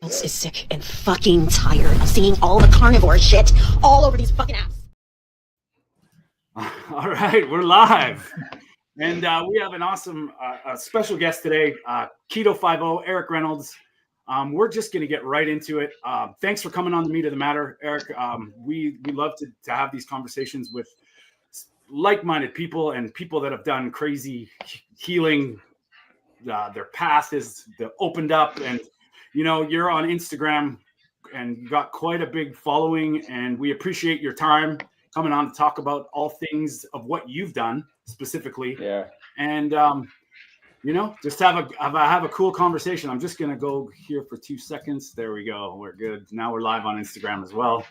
Is sick and fucking tired of seeing all the carnivore shit all over these fucking apps. All right, we're live. And we have an awesome special guest today, KetoFiveO, Eric Reynolds. We're just going to get right into it. Thanks for coming on the Meat of the Matter, Eric. We love to have these conversations with like-minded people and people that have done crazy healing. Their path is opened up, and you know, you're on Instagram and you got quite a big following, and we appreciate your time coming on to talk about all things of what you've done specifically. Yeah. And, you know, just have a cool conversation. I'm just going to go here for 2 seconds. There we go. We're good. Now we're live on Instagram as well.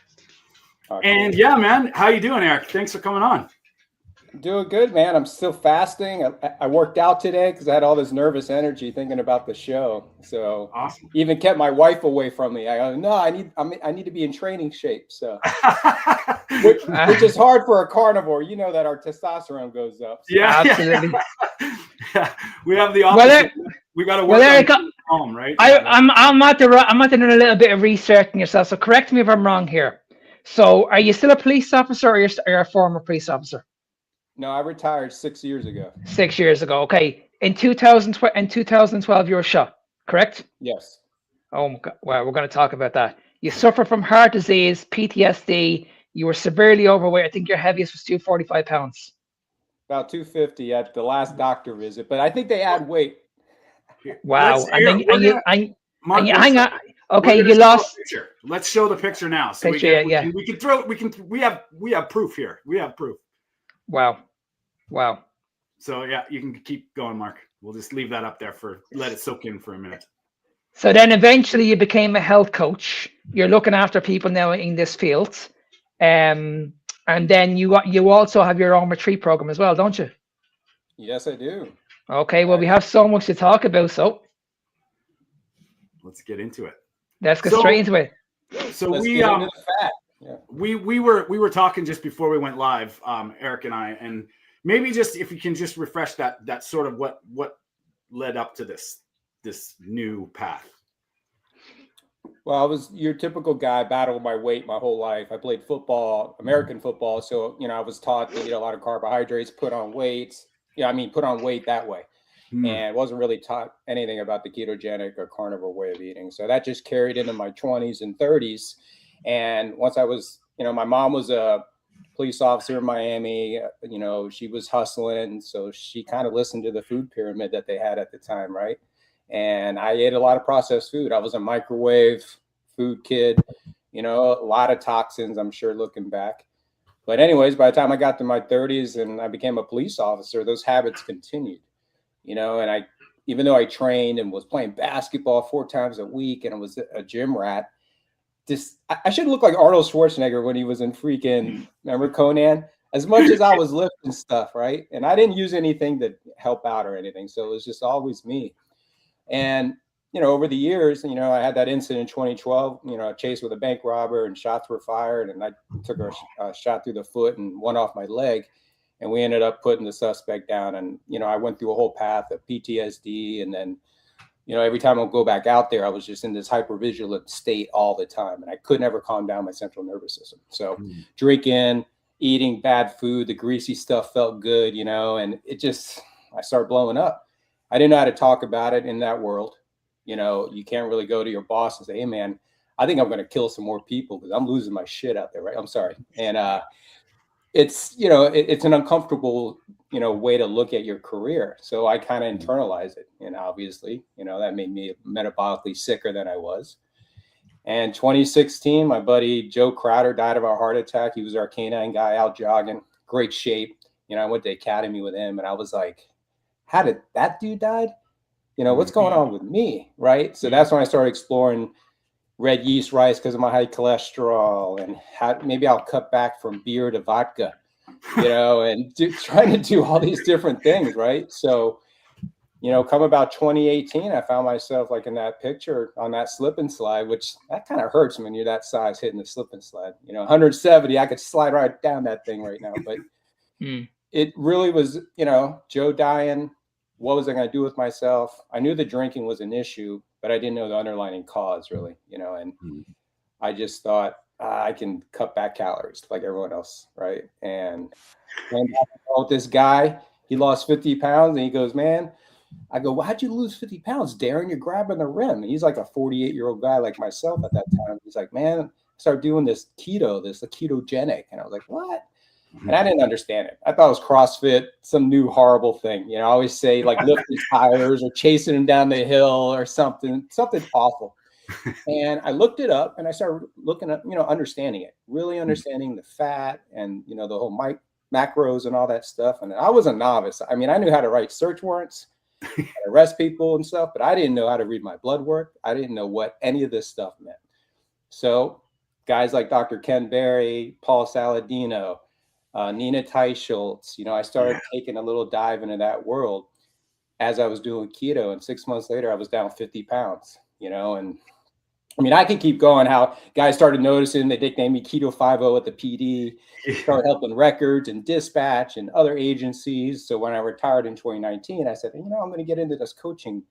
Okay. And yeah, man, how you doing, Eric? Thanks for coming on. Doing good, man. I'm still fasting. I worked out today because I had all this nervous energy thinking about the show. So awesome. Even kept my wife away from me. I go, no, I need to be in training shape. So which is hard for a carnivore. You know that our testosterone goes up. So. Yeah, absolutely. Yeah. We have the opposite. We got to work on home, right? I'm at doing a little bit of research on yourself. So correct me if I'm wrong here. So are you still a police officer, or you're a former police officer? No, I retired 6 years ago. 6 years ago. Okay. In 2012, you were shot, correct? Yes. Oh my God. Well, we're going to talk about that. You suffer from heart disease, PTSD. You were severely overweight. I think your heaviest was 245 pounds. About 250 at the last doctor visit, but I think they add weight. Wow. Hang on. Okay, you lost. Let's show the picture now. So we have proof here. We have proof. Wow. So yeah, you can keep going, Mark. We'll just leave that up there let it soak in for a minute. So then eventually you became a health coach. You're looking after people now in this field. And then you also have your own retreat program as well, don't you? Yes, I do. Okay, well, we have so much to talk about, so let's get into it. Let's get straight into it. So we were talking just before we went live, Eric and I, and maybe just if you can just refresh that sort of what led up to this new path. Well, I was your typical guy, battled my weight my whole life. I played football, American football, so you know I was taught to eat a lot of carbohydrates, put on weight that way, and wasn't really taught anything about the ketogenic or carnivore way of eating. So that just carried into my 20s and 30s. And once I was, my mom was a police officer in Miami, she was hustling. So she kind of listened to the food pyramid that they had at the time, right? And I ate a lot of processed food. I was a microwave food kid, a lot of toxins, I'm sure, looking back. But anyways, by the time I got to my 30s and I became a police officer, those habits continued, and even though I trained and was playing basketball 4 times a week and I was a gym rat, I should look like Arnold Schwarzenegger when he was in freaking, remember Conan? As much as I was lifting stuff, right? And I didn't use anything to help out or anything. So it was just always me. And, over the years, I had that incident in 2012, a chase with a bank robber and shots were fired. And I took a shot through the foot and one off my leg. And we ended up putting the suspect down. And, I went through a whole path of PTSD. And then, every time I would go back out there, I was just in this hypervigilant state all the time. And I could never calm down my central nervous system. So drinking, eating bad food, the greasy stuff felt good, and I started blowing up. I didn't know how to talk about it in that world. You can't really go to your boss and say, hey, man, I think I'm going to kill some more people because I'm losing my shit out there, right? I'm sorry. And it's an uncomfortable, way to look at your career. So I kind of internalized it. And obviously, that made me metabolically sicker than I was. And 2016, my buddy Joe Crowder died of a heart attack. He was our canine guy out jogging, great shape. I went to academy with him and I was like, how did that dude die? What's going on with me, right? So that's when I started exploring red yeast rice because of my high cholesterol and how maybe I'll cut back from beer to vodka, and trying to do all these different things, right? So, come about 2018, I found myself like in that picture on that slip and slide, which that kind of hurts when you're that size hitting the slip and slide. 170, I could slide right down that thing right now, but it really was, Joe dying, what was I going to do with myself? I knew the drinking was an issue, but I didn't know the underlying cause really, and I just thought I can cut back calories like everyone else. Right. And then with this guy, he lost 50 pounds and he goes, man, I go, well, how'd you lose 50 pounds, Darren? You're grabbing the rim. And he's like a 48-year-old guy like myself at that time. He's like, man, I started doing the ketogenic. And I was like, what? And I didn't understand it. I thought it was CrossFit, some new horrible thing. I always say like lifting tires or chasing them down the hill or something awful. And I looked it up and I started looking at, understanding it, really understanding the fat and, the whole macros and all that stuff. And I was a novice. I mean, I knew how to write search warrants, how to arrest people and stuff, but I didn't know how to read my blood work. I didn't know what any of this stuff meant. So guys like Dr. Ken Berry, Paul Saladino, Nina Teicholz, I started taking a little dive into that world as I was doing keto. And 6 months later, I was down 50 pounds, and I mean, I can keep going how guys started noticing. They nicknamed me KetoFiveO at the PD, started helping records and dispatch and other agencies. So when I retired in 2019, I said, I'm going to get into this coaching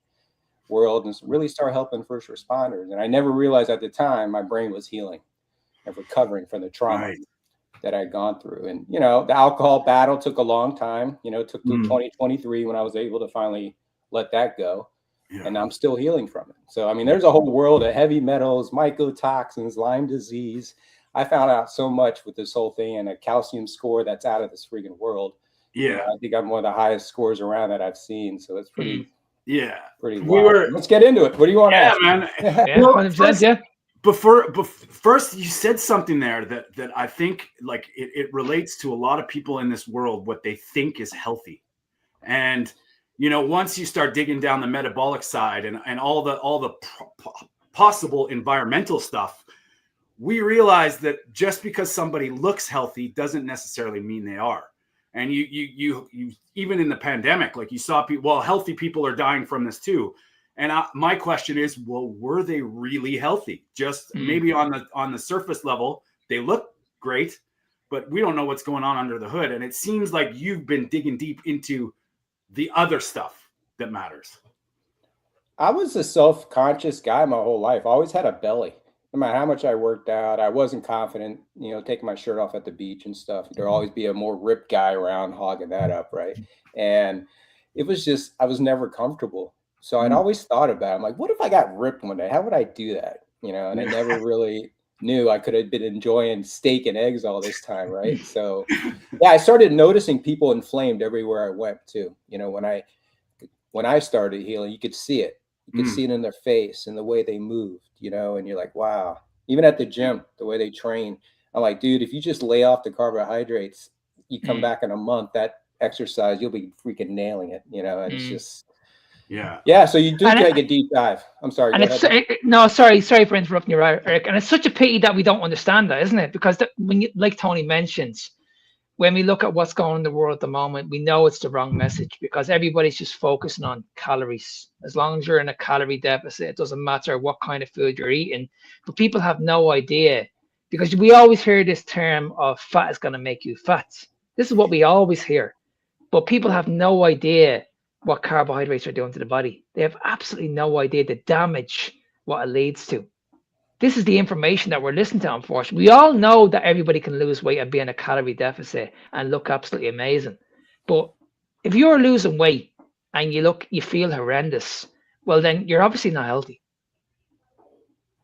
world and really start helping first responders. And I never realized at the time my brain was healing and recovering from the trauma that I'd gone through. And, the alcohol battle took a long time, it took to 2023 when I was able to finally let that go. Yeah. And I'm still healing from it. So, I mean, there's a whole world of heavy metals, mycotoxins, Lyme disease. I found out so much with this whole thing and a calcium score that's out of this freaking world. Yeah. I think I'm one of the highest scores around that I've seen. So it's pretty, pretty wild. Let's get into it. What do you want to ask? Man. First, you said something there that I think like it relates to a lot of people in this world, what they think is healthy. And once you start digging down the metabolic side and all the possible environmental stuff, we realize that just because somebody looks healthy doesn't necessarily mean they are. And you even in the pandemic, like you saw people, healthy people are dying from this too. And my question is, were they really healthy? Just maybe on the surface level, they look great, but we don't know what's going on under the hood. And it seems like you've been digging deep into the other stuff that matters. I was a self-conscious guy my whole life. I always had a belly. No matter how much I worked out, I wasn't confident, taking my shirt off at the beach and stuff. There'll always be a more ripped guy around hogging that up, right? And it was just, I was never comfortable. So I'd always thought about it. I'm like, what if I got ripped one day? How would I do that? And I never really knew I could have been enjoying steak and eggs all this time, right? So I started noticing people inflamed everywhere I went too. When I started healing, you could see it. You could see it in their face and the way they moved, and you're like, wow. Even at the gym, the way they train, I'm like, dude, if you just lay off the carbohydrates, you come back in a month, that exercise, you'll be freaking nailing it, and it's just, yeah. So you do take a deep dive. I'm sorry. Sorry for interrupting you, Eric. And it's such a pity that we don't understand that, isn't it? Because when like Tony mentions, when we look at what's going on in the world at the moment, we know it's the wrong message because everybody's just focusing on calories. As long as you're in a calorie deficit, it doesn't matter what kind of food you're eating. But people have no idea because we always hear this term of fat is going to make you fat. This is what we always hear. But people have no idea what carbohydrates are doing to the body. They have absolutely no idea the damage, what it leads to. This is the information that we're listening to, unfortunately. We all know that everybody can lose weight and be in a calorie deficit and look absolutely amazing. But if you're losing weight and you feel horrendous, well, then you're obviously not healthy.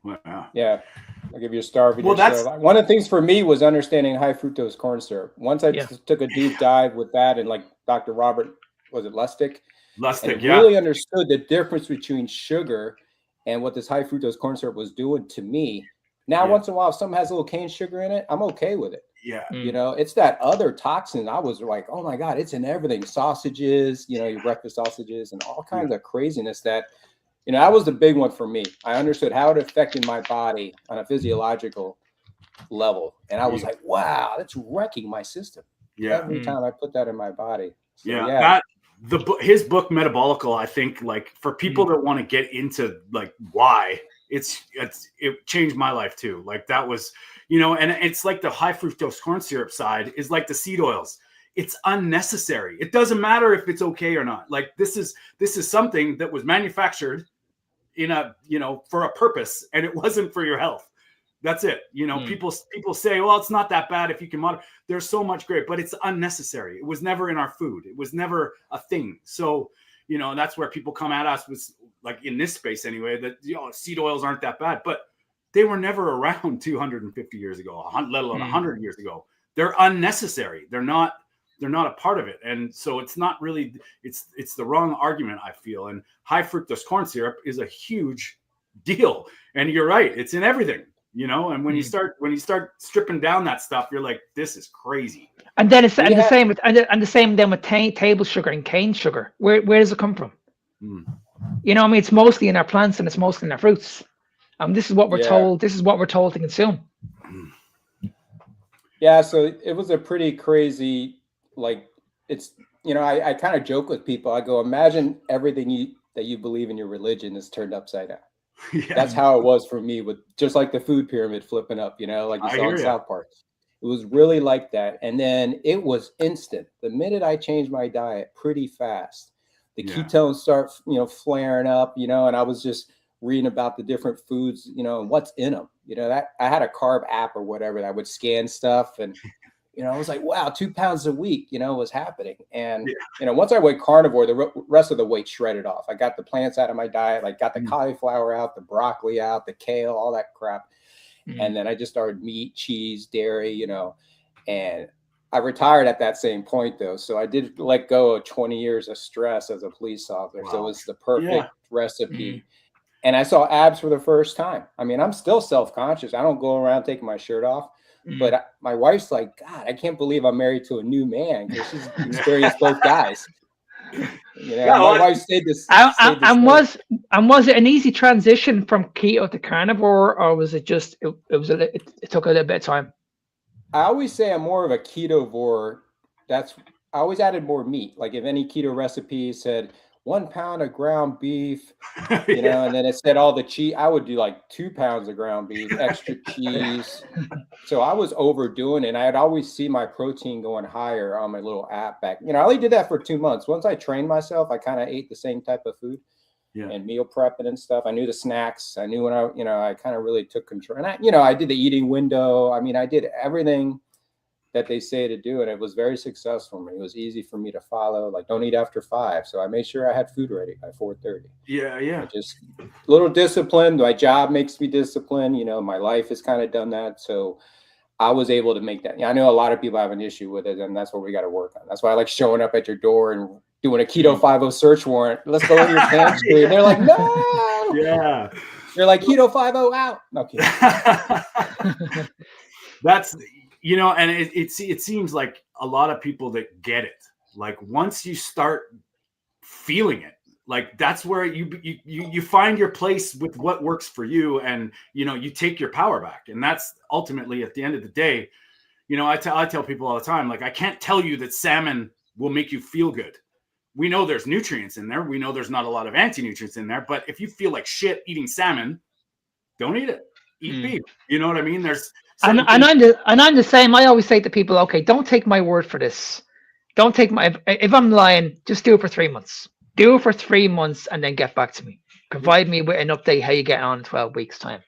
Wow. Yeah. I'll give you a star for yourself. One of the things for me was understanding high fructose corn syrup. Once I took a deep dive with that and like Dr. Robert, was it Lustig? Lustig, really understood the difference between sugar and what this high fructose corn syrup was doing to me. Now, once in a while, if something has a little cane sugar in it, I'm okay with it. Yeah. It's that other toxin. I was like, oh my God, it's in everything. Sausages, your breakfast sausages and all kinds of craziness that, that was the big one for me. I understood how it affected my body on a physiological level. And I was like, wow, that's wrecking my system. Yeah. Every time I put that in my body. So, his book Metabolical, I think, like for people that want to get into like why it changed my life too. Like that was, and it's like the high fructose corn syrup side is like the seed oils. it's unnecessary. It doesn't matter if it's okay or not. Like this is something that was manufactured in a, for a purpose, and it wasn't for your health. That's it. People say, well, it's not that bad if you can monitor. There's so much great, but it's unnecessary. It was never in our food. It was never a thing. So, that's where people come at us with, like, in this space anyway, that, seed oils aren't that bad, but they were never around 250 years ago, let alone 100 years ago. They're unnecessary. They're not a part of it. And so it's not really, it's the wrong argument, I feel. And high fructose corn syrup is a huge deal. And you're right. It's in everything, and when you start stripping down that stuff, you're like, this is crazy. And then it's the same with table sugar and cane sugar. Where does it come from? It's mostly in our plants and it's mostly in our fruits. This is what we're told. This is what we're told to consume. Yeah. So it was a pretty crazy, like, it's, I kind of joke with people. I go, imagine everything that you believe in your religion is turned upside down. Yeah. That's how it was for me, with just like the food pyramid flipping up, like you saw in South Park. It was really like that. And then it was instant. The minute I changed my diet, pretty fast, the ketones start, flaring up, and I was just reading about the different foods, and what's in them, that I had a carb app or whatever that would scan stuff. And, I was like, wow, 2 pounds a week, was happening. And, once I went carnivore, the rest of the weight shredded off. I got the plants out of my diet, like got the cauliflower out, the broccoli out, the kale, all that crap. And then I just started meat, cheese, dairy, and I retired at that same point though. So I did let go of 20 years of stress as a police officer. Wow. So it was the perfect recipe. And I saw abs for the first time. I mean, I'm still self-conscious. I don't go around taking my shirt off. But my wife's like, God, I can't believe I'm married to a new man, because she's experienced both guys. My wife stayed this. Was it an easy transition from keto to carnivore, or was it just it took a little bit of time? I always say I'm more of a ketovore. I always added more meat. Like if any keto recipe said 1 pound of ground beef, and then it said all the cheese, I would do like 2 pounds of ground beef, extra cheese. So I was overdoing it. And I'd always see my protein going higher on my little app back. I only did that for 2 months. Once I trained myself, I kind of ate the same type of food and meal prepping and stuff. I knew the snacks. I knew when I kind of really took control. And I did the eating window. I mean, I did everything that they say to do, and it was very successful for me. It was easy for me to follow, like don't eat after 5. So I made sure I had food ready by 4:30. Just a little discipline. My job makes me disciplined. My life has kind of done that. So I was able to make that. I know a lot of people have an issue with it, and that's what we got to work on. That's why I like showing up at your door and doing a KetoFiveO search warrant. Let's go in your pantry. And they're like, no. Yeah. You're like, KetoFiveO out. Okay. That's, and it seems like a lot of people that get it, like once you start feeling it, like that's where you find your place with what works for you, and you take your power back. And that's ultimately, at the end of the day, I tell people all the time, like, I can't tell you that salmon will make you feel good. We know there's nutrients in there. We know there's not a lot of anti-nutrients in there, but if you feel like shit eating salmon, don't eat it. Eat beef. You know what I mean? There's and I'm the same. I always say to people, okay, don't take my word for this. Don't take if I'm lying, just do it for 3 months. Do it for 3 months and then get back to me. Provide me with an update how you get on in 12 weeks time.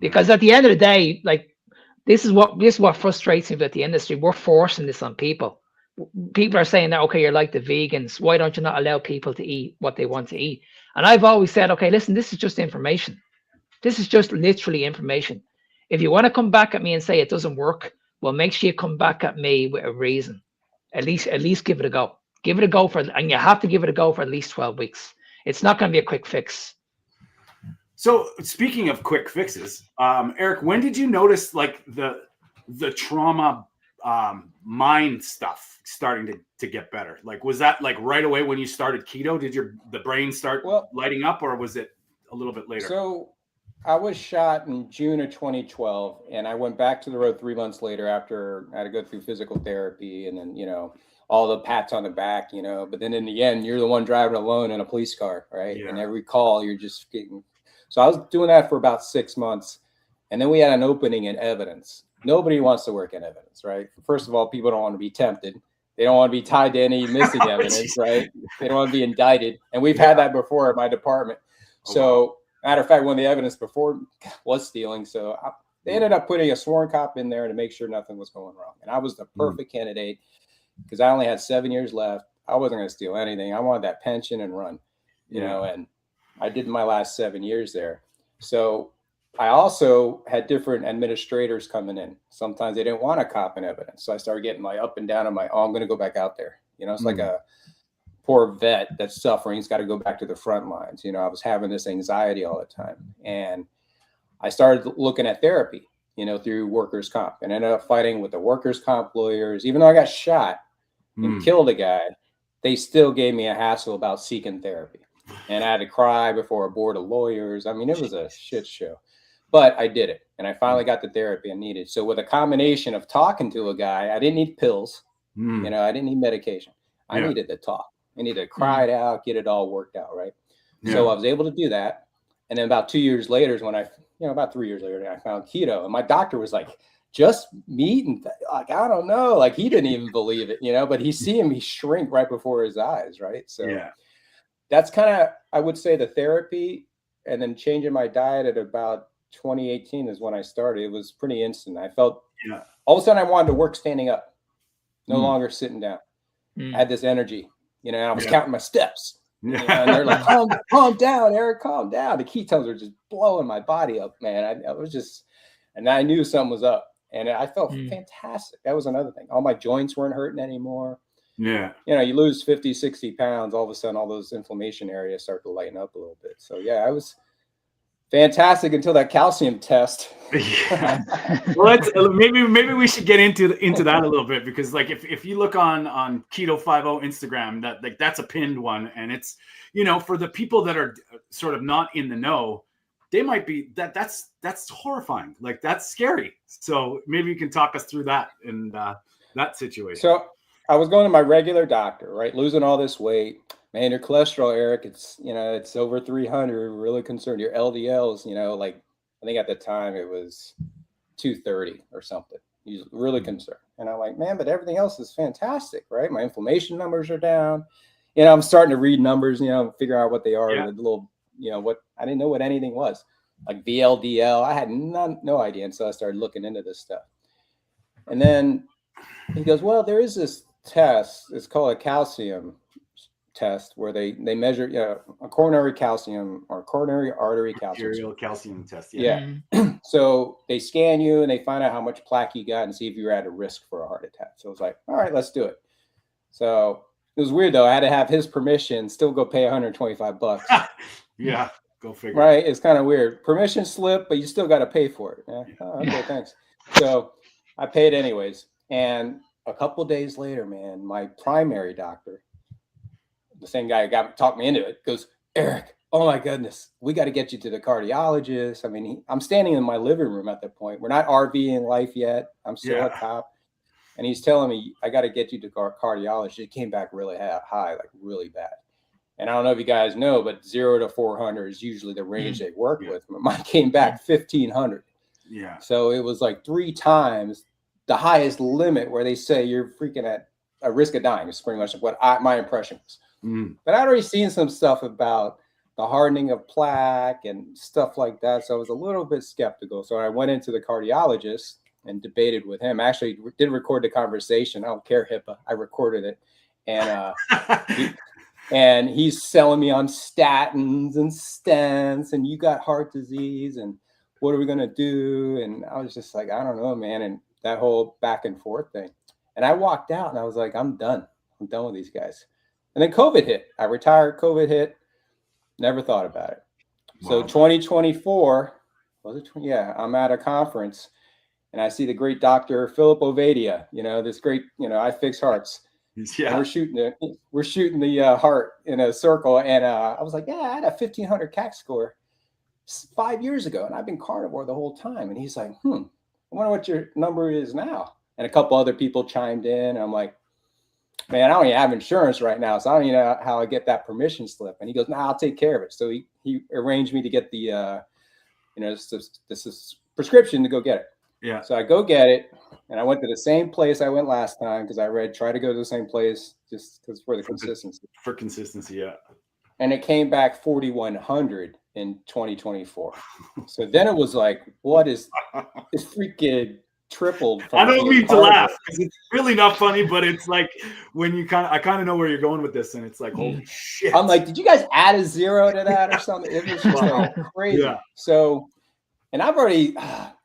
Because at the end of the day, like this is what frustrates me about the industry. We're forcing this on people. People are saying that, okay, you're like the vegans. Why don't you not allow people to eat what they want to eat? And I've always said, okay, listen, this is just information. This is just literally information. If you want to come back at me and say it doesn't work, well, make sure you come back at me with a reason. At least give it a go. Give it a go and you have to give it a go for at least 12 weeks. It's not going to be a quick fix. So speaking of quick fixes, Eric, when did you notice like the trauma mind stuff starting to get better? Like, was that like right away when you started keto? Did the brain start lighting up, or was it a little bit later? So I was shot in June of 2012, and I went back to the road 3 months later after I had to go through physical therapy and then, all the pats on the back, but then in the end, you're the one driving alone in a police car, right? Yeah. And every call you're just getting. So I was doing that for about 6 months. And then we had an opening in evidence. Nobody wants to work in evidence, right? First of all, people don't want to be tempted. They don't want to be tied to any missing evidence, right? They don't want to be indicted. And we've had that before at my department. So, matter of fact, one of the evidence before was stealing. So they ended up putting a sworn cop in there to make sure nothing was going wrong. And I was the perfect candidate because I only had 7 years left. I wasn't going to steal anything. I wanted that pension and run, you know, and I did my last 7 years there. So I also had different administrators coming in. Sometimes they didn't want a cop in evidence. So I started getting my up and down on my, oh, I'm going to go back out there. You know, it's like a poor vet that's suffering. He's got to go back to the front lines. You know, I was having this anxiety all the time. And I started looking at therapy, you know, through workers' comp, and ended up fighting with the workers' comp lawyers. Even though I got shot and killed a guy, they still gave me a hassle about seeking therapy. And I had to cry before a board of lawyers. I mean, it was a shit show. But I did it, and I finally got the therapy I needed. So with a combination of talking to a guy, I didn't need pills. You know, I didn't need medication. I needed to talk. I needed to cry it out, get it all worked out, right? So I was able to do that. And then about 2 years later is when about 3 years later, I found keto. And my doctor was like, just meat and like, I don't know. Like, he didn't even believe it, you know, but he's seeing me shrink right before his eyes, right? So that's kind of, I would say, the therapy. And then changing my diet at about 2018 is when I started. It was pretty instant. I felt all of a sudden I wanted to work standing up, no longer sitting down. I had this energy, you know, and I was counting my steps. You know, and they're like, calm down, Eric, calm down. The ketones are just blowing my body up, man. I was just, and I knew something was up, and I felt fantastic. That was another thing. All my joints weren't hurting anymore. You know, you lose 50, 60 pounds, all of a sudden, all those inflammation areas start to lighten up a little bit. So yeah, I was fantastic until that calcium test. Well, maybe we should get into that a little bit, because like if you look on KetoFiveO Instagram, that's a pinned one, and it's, you know, for the people that are sort of not in the know, they might be that's horrifying, like that's scary. So maybe you can talk us through that and that situation. So I was going to my regular doctor, right, losing all this weight. Man, your cholesterol, Eric, it's over 300. We're really concerned. Your LDLs, you know, like I think at the time it was 230 or something. He's really concerned. And I'm like, man, but everything else is fantastic, right? My inflammation numbers are down. You know, I'm starting to read numbers, you know, figure out what they are. The little, you know, what I didn't know what anything was. Like VLDL. I had no idea. And so I started looking into this stuff. And then he goes, well, there is this test. It's called a calcium test where they measure a coronary calcium or coronary artery calcium. Arterial calcium test. So they scan you and they find out how much plaque you got and see if you're at a risk for a heart attack. So it's like, all right, let's do it. So it was weird though. I had to have his permission, still go pay $125. Yeah, go figure. Right? It's kind of weird. Permission slip, but you still got to pay for it. Yeah. Oh, okay, thanks. So I paid anyways. And a couple of days later, man, my primary doctor, the same guy who talked me into it, goes, Eric, oh my goodness, we got to get you to the cardiologist. I mean, I'm standing in my living room at that point. We're not RVing life yet. I'm still a cop. And he's telling me, I got to get you to cardiologist. It came back really high, like really bad. And I don't know if you guys know, but 0 to 400 is usually the range they work with. Mine came back 1,500. Yeah. So it was like 3 times the highest limit where they say you're freaking at a risk of dying. It's pretty much what my impression was. But I'd already seen some stuff about the hardening of plaque and stuff like that. So I was a little bit skeptical. So I went into the cardiologist and debated with him. Actually did record the conversation. I don't care, HIPAA. I recorded it. And and he's selling me on statins and stents, and you got heart disease, and what are we going to do? And I was just like, I don't know, man. And that whole back and forth thing. And I walked out and I was like, I'm done. I'm done with these guys. And then COVID hit. I retired, COVID hit. Never thought about it. Wow. So 2024, was it? Yeah, I'm at a conference and I see the great Dr. Philip Ovadia, you know, this great, you know, I fix hearts. Yeah. And we're shooting the heart in a circle. And I was like, yeah, I had a 1,500 CAC score 5 years ago. And I've been carnivore the whole time. And he's like, I wonder what your number is now. And a couple other people chimed in. And I'm like, man, I don't even have insurance right now, so I don't even know how I get that permission slip. And he goes, I'll take care of it. So he arranged me to get the, this prescription to go get it. Yeah. So I go get it, and I went to the same place I went last time because I try to go to the same place just because for the consistency. For consistency, yeah. And it came back 4,100 in 2024. So then it was like, what is it's freaking tripled from I don't being mean to carnivore. laugh because it's really not funny, but it's like when I kind of know where you're going with this, and it's like, holy shit. I'm like, did you guys add a 0 to that or something? It was just like crazy. Yeah. So, and I've already,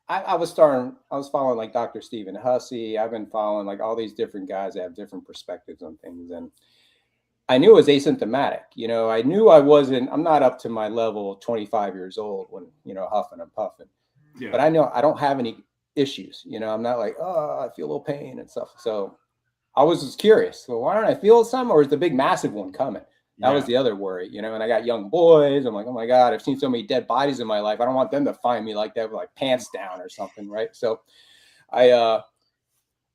I was following like Dr. Stephen Hussey. I've been following like all these different guys that have different perspectives on things. And I knew it was asymptomatic. You know, I knew I'm not up to my level of 25 years old when, huffing and puffing. Yeah. But I know I don't have any issues. You know, I'm not like, oh, I feel a little pain and stuff. So I was just curious. Well, why don't I feel some, or is the big massive one coming? That was the other worry, and I got young boys. I'm like, oh my God, I've seen so many dead bodies in my life. I don't want them to find me like that with like pants down or something, right? So I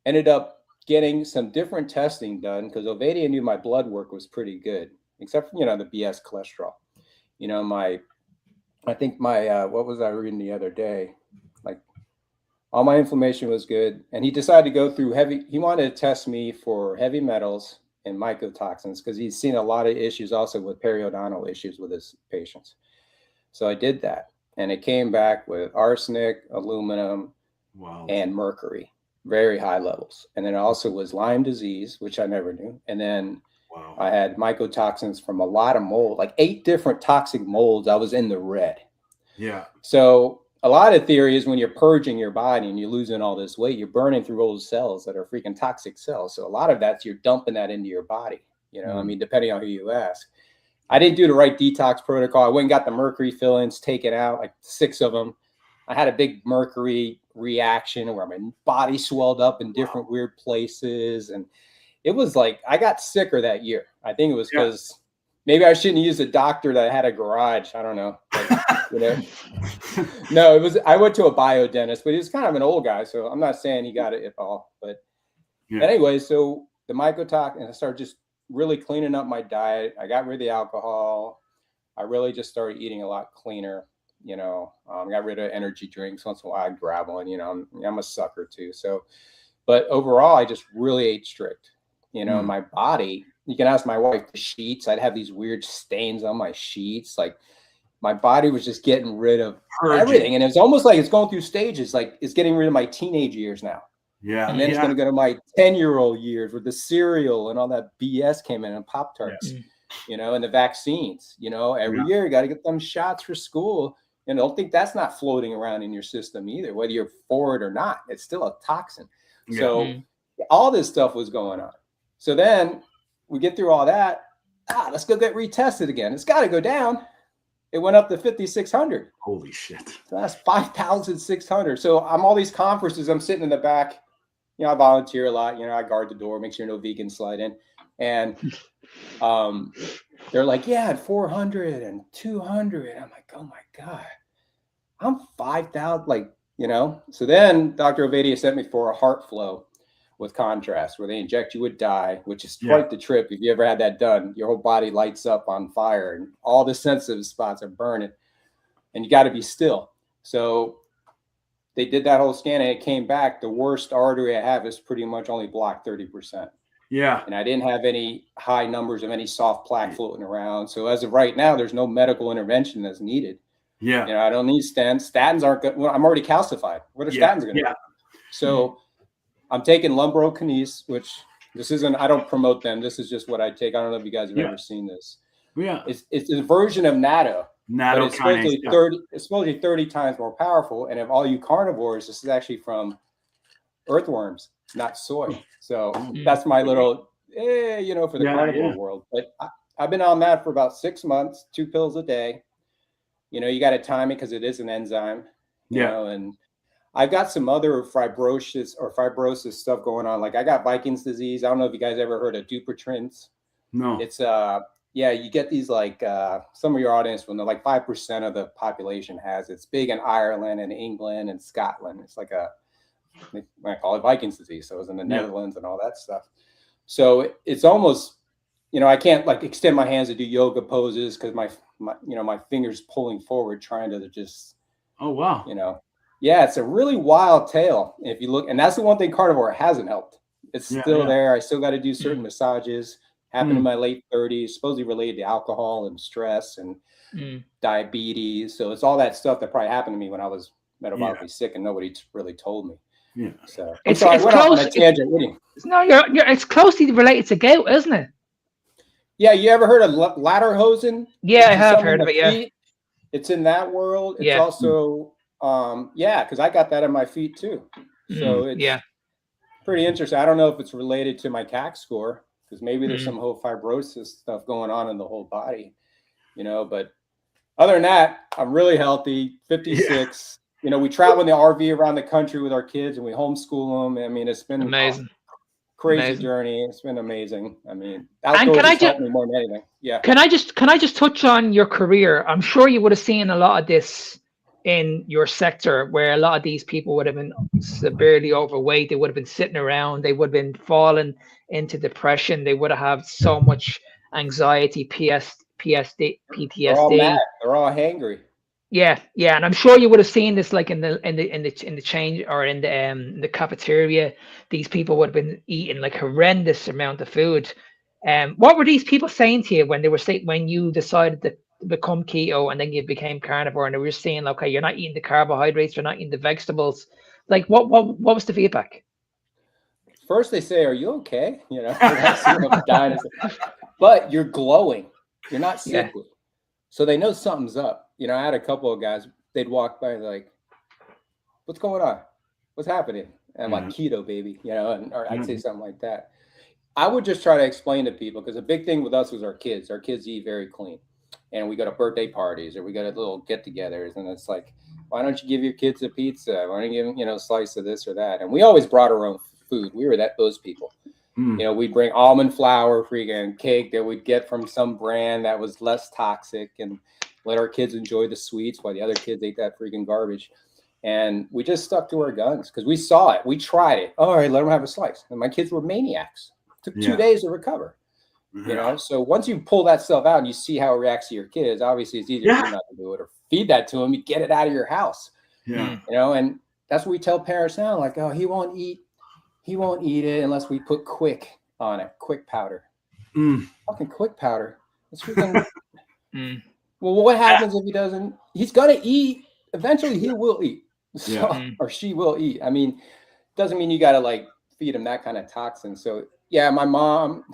ended up getting some different testing done because Ovadia knew my blood work was pretty good, except for, the BS cholesterol. I think my, what was I reading the other day? Like all my inflammation was good. And he decided to go through he wanted to test me for heavy metals and mycotoxins because he's seen a lot of issues also with periodontal issues with his patients. So I did that, and it came back with arsenic, aluminum, and mercury, very high levels. And then it also was Lyme disease, which I never knew. And then I had mycotoxins from a lot of mold, like 8 different toxic molds. I was in the red. Yeah. So a lot of theory is when you're purging your body and you're losing all this weight, you're burning through old cells that are freaking toxic cells. So a lot of that's you're dumping that into your body. I mean, depending on who you ask. I didn't do the right detox protocol. I went and got the mercury fillings taken out, like 6 of them. I had a big mercury reaction where my body swelled up in different weird places. And it was like, I got sicker that year. I think it was because maybe I shouldn't use a doctor that had a garage. I don't know. No, I went to a biodentist, but he was kind of an old guy. So I'm not saying he got it at all. But anyway, so the mycotoxin, I started just really cleaning up my diet. I got rid of the alcohol. I really just started eating a lot cleaner. Got rid of energy drinks. Once in a while I'd grab one. I'm a sucker too. So, but overall, I just really ate strict. My body, you can ask my wife, the sheets, I'd have these weird stains on my sheets. Like my body was just getting rid of everything. And it's almost like it's going through stages. Like it's getting rid of my teenage years now. Yeah. And then it's going to go to my 10-year-old years with the cereal and all that BS came in and Pop-Tarts, and the vaccines, every year you got to get them shots for school. And don't think that's not floating around in your system either, whether you're for it or not. It's still a toxin. So all this stuff was going on. So then we get through all that. Let's go get retested again. It's got to go down. It went up to 5,600. Holy shit. So that's 5,600. So I'm all these conferences. I'm sitting in the back. I volunteer a lot. I guard the door, make sure no vegans slide in. And they're like, yeah, 400 and 200. I'm like, oh my God, I'm 5,000. So then Dr. Ovadia sent me for a heart flow with contrast where they inject you with dye, which is quite the trip. If you ever had that done, your whole body lights up on fire and all the sensitive spots are burning and you got to be still. So they did that whole scan and it came back. The worst artery I have is pretty much only blocked 30%. Yeah. And I didn't have any high numbers of any soft plaque floating around. So as of right now, there's no medical intervention that's needed. Yeah. I don't need stents. Statins aren't good. Well, I'm already calcified. What are statins going to do? So I'm taking lumbrokinase, which this isn't, I don't promote them. This is just what I take. I don't know if you guys have ever seen this. Yeah. It's a version of natto. Natto it's supposedly 30 times more powerful. And of all you carnivores, this is actually from earthworms, not soy. So that's my little, for the carnivore world. But I've been on that for about 6 months, 2 pills a day. You got to time it because it is an enzyme. And I've got some other fibrosis stuff going on. Like I got Viking's disease. I don't know if you guys ever heard of Dupuytren's. No. It's you get these like some of your audience will know, like 5% of the population has. It's big in Ireland and England and Scotland. It's like I call it Viking's disease. So it was in the Netherlands and all that stuff. So it's almost, I can't like extend my hands to do yoga poses because my fingers pulling forward trying to just. Oh wow. Yeah, it's a really wild tale. If you look, and that's the one thing carnivore hasn't helped. It's still there. I still got to do certain massages. Happened in my late 30s, supposedly related to alcohol and stress and diabetes. So it's all that stuff that probably happened to me when I was metabolically sick, and nobody really told me. Yeah. So It's I went off on close. a tangent. No, it's closely related to gout, isn't it? Yeah, you ever heard of ladderhosen? Yeah, I have heard of it. Yeah, it's in that world. It's Yeah. also, because I got that in my feet too. So it's pretty interesting. I don't know if it's related to my CAC score, because maybe there's some whole fibrosis stuff going on in the whole body, but other than that, I'm really healthy, 56. We travel in the RV around the country with our kids and we homeschool them. I mean, it's been amazing. Crazy journey. It's been amazing. I mean, And outdoors has helped me more than anything. Yeah. Can I just touch on your career? I'm sure you would have seen a lot of this in your sector, where a lot of these people would have been severely overweight. They would have been sitting around. They would have been falling into depression. They would have had so much anxiety, PTSD. They're all mad. They're all hangry. Yeah, and I'm sure you would have seen this, like in the change or in the cafeteria. These people would have been eating like horrendous amount of food. What were these people saying to you when when you decided to become keto and then you became carnivore, and they were saying, okay, you're not eating the carbohydrates, you're not eating the vegetables? Like, what was the feedback? First, they say, "Are you okay?" But you're glowing. You're not sickly, so they know something's up. I had a couple of guys, they'd walk by and like, "What's going on? What's happening?" And I'm like, "Keto, baby," or I'd say something like that. I would just try to explain to people, because a big thing with us was our kids. Our kids eat very clean, and we go to birthday parties or we go to little get-togethers, and it's like, why don't you give your kids a pizza? Why don't you give them, a slice of this or that? And we always brought our own food. We were those people. We'd bring almond flour, freaking cake that we'd get from some brand that was less toxic, and let our kids enjoy the sweets while the other kids ate that freaking garbage. And we just stuck to our guns because we saw it. We tried it. All right, let them have a slice. And my kids were maniacs. It took 2 days to recover. So once you pull that stuff out and you see how it reacts to your kids, obviously it's easier for you not to do it or feed that to them. You get it out of your house. And that's what we tell parents now. Like, oh, he won't eat it unless we put quick on it, quick powder. Fucking quick powder. It's freaking. Well, what happens if he doesn't? He's gonna eat. Eventually, he will eat. Or she will eat. I mean, doesn't mean you gotta like feed him that kind of toxin. So yeah, my mom's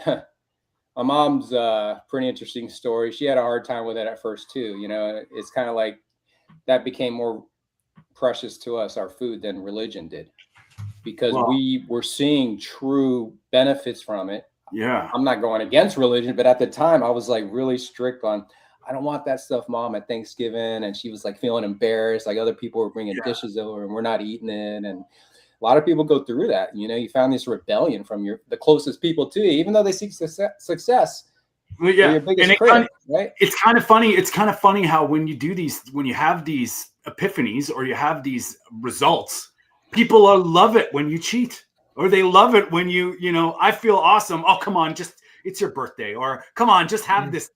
pretty interesting story. She had a hard time with it at first too. It's kind of like that became more precious to us, our food, than religion did, because we were seeing true benefits from it. Yeah. I'm not going against religion, but at the time I was like really strict on, I don't want that stuff, Mom, at Thanksgiving. And she was like feeling embarrassed, like other people were bringing dishes over and we're not eating it. And a lot of people go through that. You found this rebellion from the closest people to you, even though they seek success. Your biggest critic, right? It's kind of funny. It's kind of funny how when you have these epiphanies or you have these results, people love it when you cheat, or they love it when I feel awesome. Oh, come on, it's your birthday, or come on, just have this.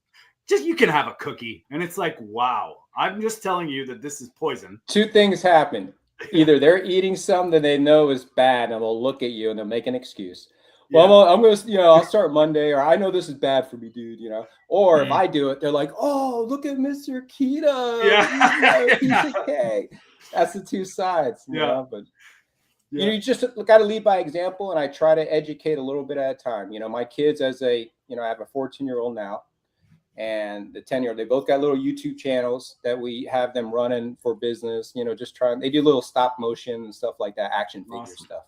Just you can have a cookie. And it's like, wow, I'm just telling you that this is poison. Two things happen. Either they're eating something that they know is bad and they'll look at you and they'll make an excuse. Well, I'm going to, I'll start Monday, or I know this is bad for me, dude, or if I do it, they're like, oh, look at Mr. Keto. Piece of cake. That's the two sides, but you just got to lead by example. And I try to educate a little bit at a time. My kids, I have a 14-year-old now. And the 10-year-old, they both got little YouTube channels that we have them running for business, they do little stop motion and stuff like that, action figure stuff.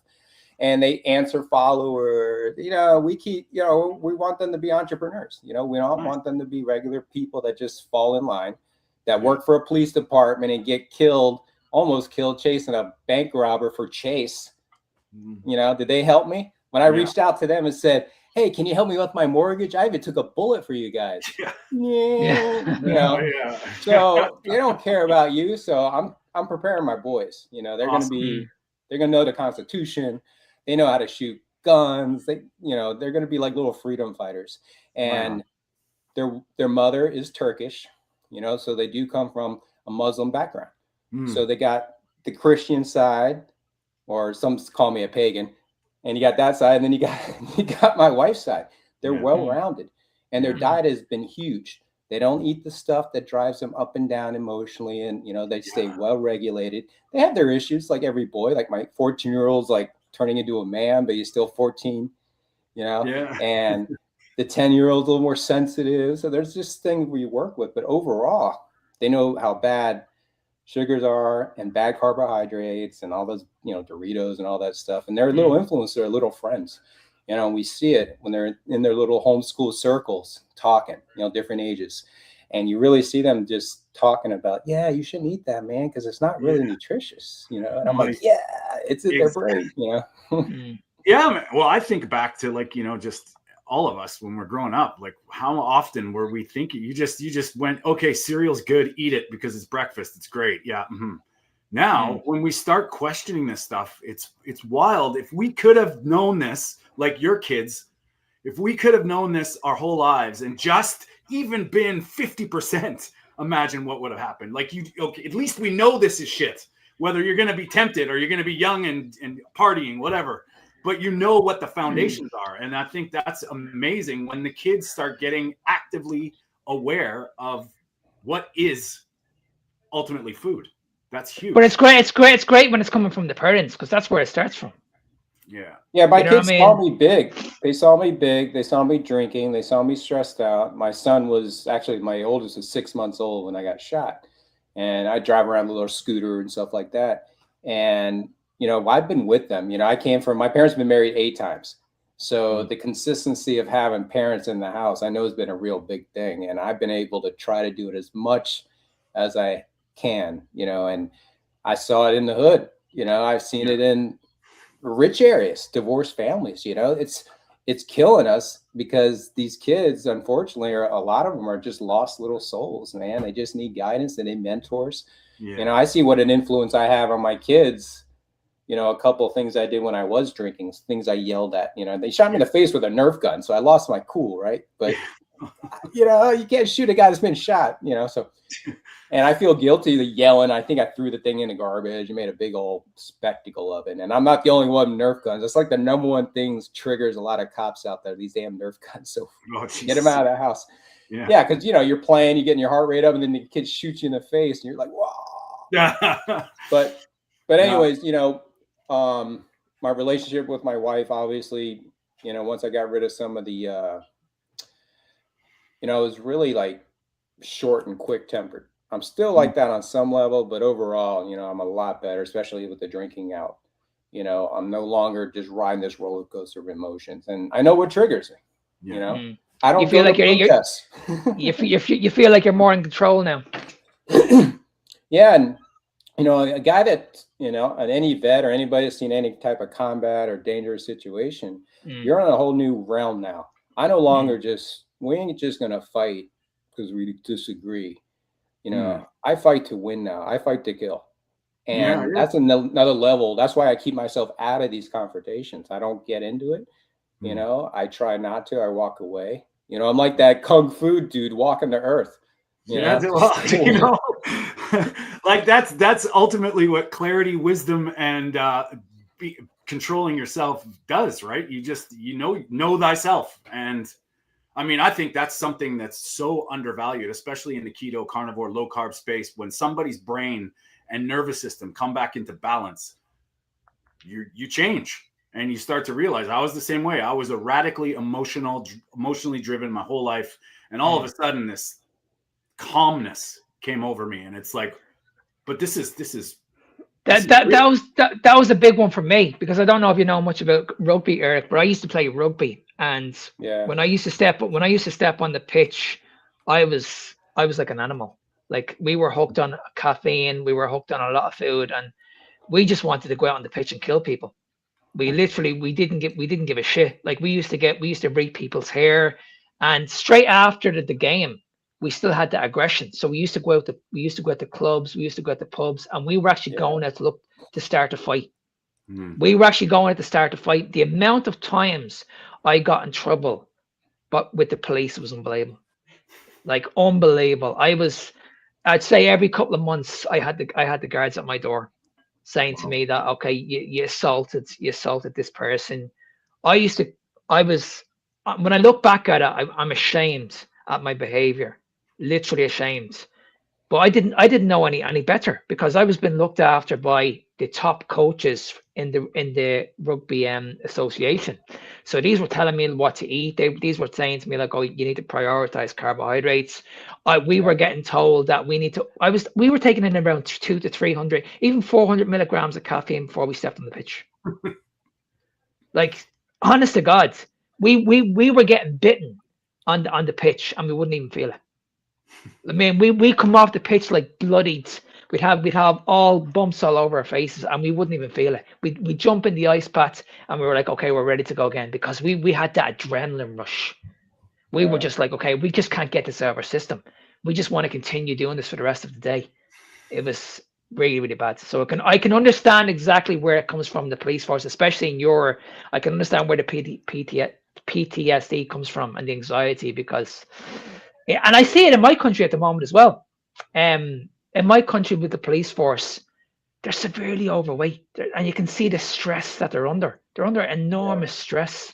And they answer followers, we want them to be entrepreneurs. We don't want them to be regular people that just fall in line, that work for a police department and get almost killed chasing a bank robber for chase. Did they help me? When I reached out to them and said, hey, can you help me with my mortgage? I even took a bullet for you guys. So they don't care about you. So I'm preparing my boys. They're going to know the Constitution. They know how to shoot guns. They're going to be like little freedom fighters. And their mother is Turkish, so they do come from a Muslim background. So they got the Christian side, or some call me a pagan, and you got that side, and then you got my wife's side. They're well-rounded, and their diet has been huge. They don't eat the stuff that drives them up and down emotionally, and they stay well-regulated. They have their issues, like every boy. Like my 14-year-old's like turning into a man, but he's still 14. And the 10-year-old's a little more sensitive. So there's just things we work with, but overall, they know how bad sugars are and bad carbohydrates and all those, Doritos and all that stuff. And they're little influencers, they're little friends. We see it when they're in their little homeschool circles talking, different ages. And you really see them just talking about, yeah, you shouldn't eat that, man, because it's not really nutritious, And I'm like, yeah, it's in their brain, Yeah, man. Well, I think back to just all of us when we're growing up, like how often were we thinking you just went, okay, cereal's good, eat it because it's breakfast, it's great. Yeah. Now when we start questioning this stuff, it's wild. If we could have known this, like your kids, if we could have known this our whole lives and just even been 50%, imagine what would have happened. Like at least we know this is shit, whether you're going to be tempted or you're going to be young and partying, whatever. But what the foundations are. And I think that's amazing when the kids start getting actively aware of what is ultimately food. That's huge. But it's great when it's coming from the parents, because that's where it starts from. Yeah, my kids saw me big. They saw me big. They saw me drinking. They saw me stressed out. My son was actually, my oldest was 6 months old when I got shot. And I drive around a little scooter and stuff like that. And I've been with them. I came from, my parents have been married 8 times. So the consistency of having parents in the house, I know has been a real big thing. And I've been able to try to do it as much as I can, and I saw it in the hood. I've seen it in rich areas, divorced families. It's killing us because these kids, unfortunately, a lot of them are just lost little souls, man. They just need guidance. They need mentors. I see what an influence I have on my kids. A couple of things I did when I was drinking, things I yelled at, they shot me in the face with a Nerf gun. So I lost my cool. Right. But, you can't shoot a guy that's been shot, so, and I feel guilty of yelling. I think I threw the thing in the garbage and made a big old spectacle of it. And I'm not the only one with Nerf guns. It's like the number one thing triggers a lot of cops out there, these damn Nerf guns. So get them out of the house. Yeah. Cause you're playing, you're getting your heart rate up and then the kid shoots you in the face and you're like, whoa. But anyways, my relationship with my wife, obviously, once I got rid of some of the, it was really like short and quick tempered. I'm still like that on some level, but overall, I'm a lot better, especially with the drinking out. I'm no longer just riding this roller coaster of emotions, and I know what triggers me. I don't feel like you feel like you're more in control now. Yeah, and a guy that at any vet or anybody that's seen any type of combat or dangerous situation, you're in a whole new realm now. I no longer we ain't just gonna fight because we disagree. I fight to win now. I fight to kill. And that's another level. That's why I keep myself out of these confrontations. I don't get into it. I try not to. I walk away. I'm like that kung fu dude walking the earth. Like that's ultimately what clarity, wisdom, and controlling yourself does, right? You just know thyself. And I think that's something that's so undervalued, especially in the keto, carnivore, low carb space. When somebody's brain and nervous system come back into balance, you change and you start to realize. I was the same way. I was a radically emotionally driven my whole life, and all of a sudden this calmness came over me, and it's like, but this is that was a big one for me, because I don't know if you know much about rugby, Eric, but I used to play rugby. And when I used to step on the pitch, I was like an animal. Like, we were hooked on caffeine, we were hooked on a lot of food, and we just wanted to go out on the pitch and kill people. We didn't give a shit. Like, we used to break people's hair, and straight after the game, we still had the aggression. So we used to go out to clubs, we used to go out to pubs, and we were actually going out to start a fight. We were actually going out to start a fight. The amount of times I got in trouble, but with the police, was unbelievable. Like, unbelievable. I'd say every couple of months I had the guards at my door. saying to me that, okay, you assaulted this person. When I look back at it, I'm ashamed at my behavior, literally ashamed. But I didn't know any better, because I was being looked after by the top coaches in the rugby association. So these were telling me what to eat. These were saying to me like, oh, you need to prioritize carbohydrates. We were getting told that we were taking in around 200 to 300, even 400 milligrams of caffeine before we stepped on the pitch. Like, honest to God, we were getting bitten on the pitch, and we wouldn't even feel it. I mean, we come off the pitch like bloodied. We'd have all bumps all over our faces, and we wouldn't even feel it. We jump in the ice path, and we were like, okay, we're ready to go again, because we had that adrenaline rush. We were just like, okay, we just can't get this out of our system. We just want to continue doing this for the rest of the day. It was really, really bad. So I can understand exactly where it comes from, the police force, especially in I can understand where the PTSD comes from, and the anxiety, because, and I see it in my country at the moment as well. In my country, with the police force, they're severely overweight, and you can see the stress that they're under. They're under enormous stress,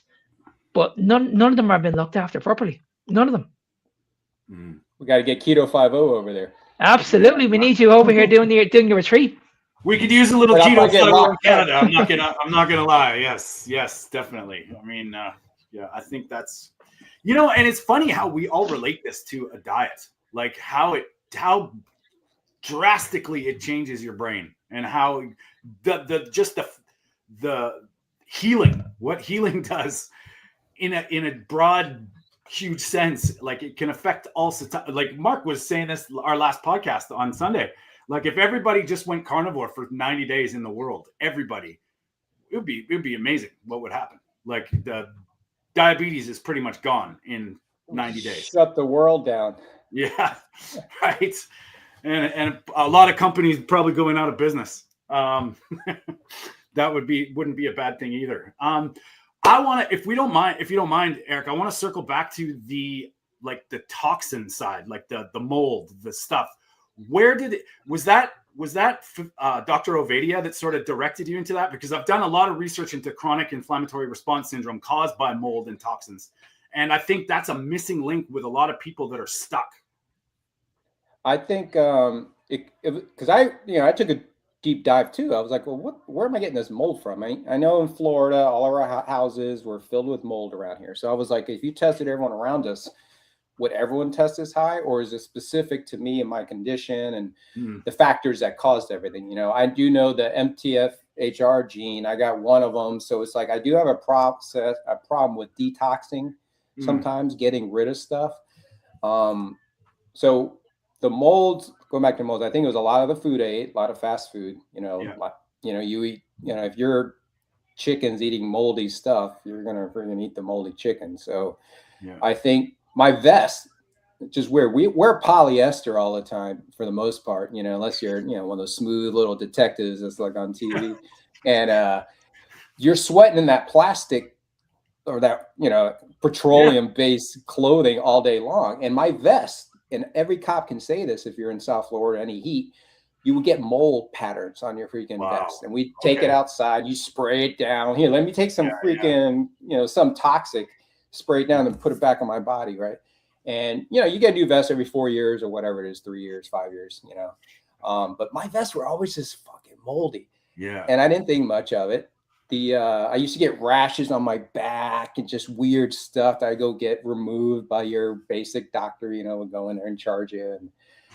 but none of them are being looked after properly. None of them. We got to get KetoFiveO over there. Absolutely, we need you over here doing your retreat. We could use a little KetoFiveO in Canada. I'm not gonna lie. Yes, definitely. I mean, yeah, I think that's, and it's funny how we all relate this to a diet, like how drastically it changes your brain, and how the healing, what healing does in a broad, huge sense. Like, it can affect all, like Mark was saying this our last podcast on Sunday. Like, if everybody just went carnivore for 90 days in the world, everybody, it would be amazing what would happen. Like, the diabetes is pretty much gone in 90 days. Shut the world down. Yeah, right. And a lot of companies probably going out of business. That wouldn't be a bad thing either. I want to, if you don't mind, Eric, I want to circle back to the toxin side, like the mold, the stuff. Where was that Dr. Ovadia that sort of directed you into that? Because I've done a lot of research into chronic inflammatory response syndrome caused by mold and toxins. And I think that's a missing link with a lot of people that are stuck. I think because I took a deep dive too. I was like, well, where am I getting this mold from? I know in Florida, all of our houses were filled with mold around here. So I was like, if you tested everyone around us, would everyone test this high, or is it specific to me and my condition and the factors that caused everything? I do know the MTHFR gene. I got one of them. So it's like, I do have a problem with detoxing, sometimes getting rid of stuff. So the molds, going back to molds, I think it was a lot of the food I ate, a lot of fast food, you eat, if your chicken's eating moldy stuff, you're going to freaking eat the moldy chicken. So I think my vest, just we wear polyester all the time for the most part, unless you're, one of those smooth little detectives that's like on TV and you're sweating in that plastic or that, petroleum based clothing all day long. And my vest, and every cop can say this, if you're in South Florida, any heat, you would get mold patterns on your freaking vest. And we take it outside, you spray it down. Here, let me take some freaking, some toxic, spray it down and put it back on my body, right? And, you get a new vest every 4 years or whatever it is, 3 years, 5 years, But my vests were always just fucking moldy. Yeah. And I didn't think much of it. I used to get rashes on my back and just weird stuff that I go get removed by your basic doctor, would go in there and charge you.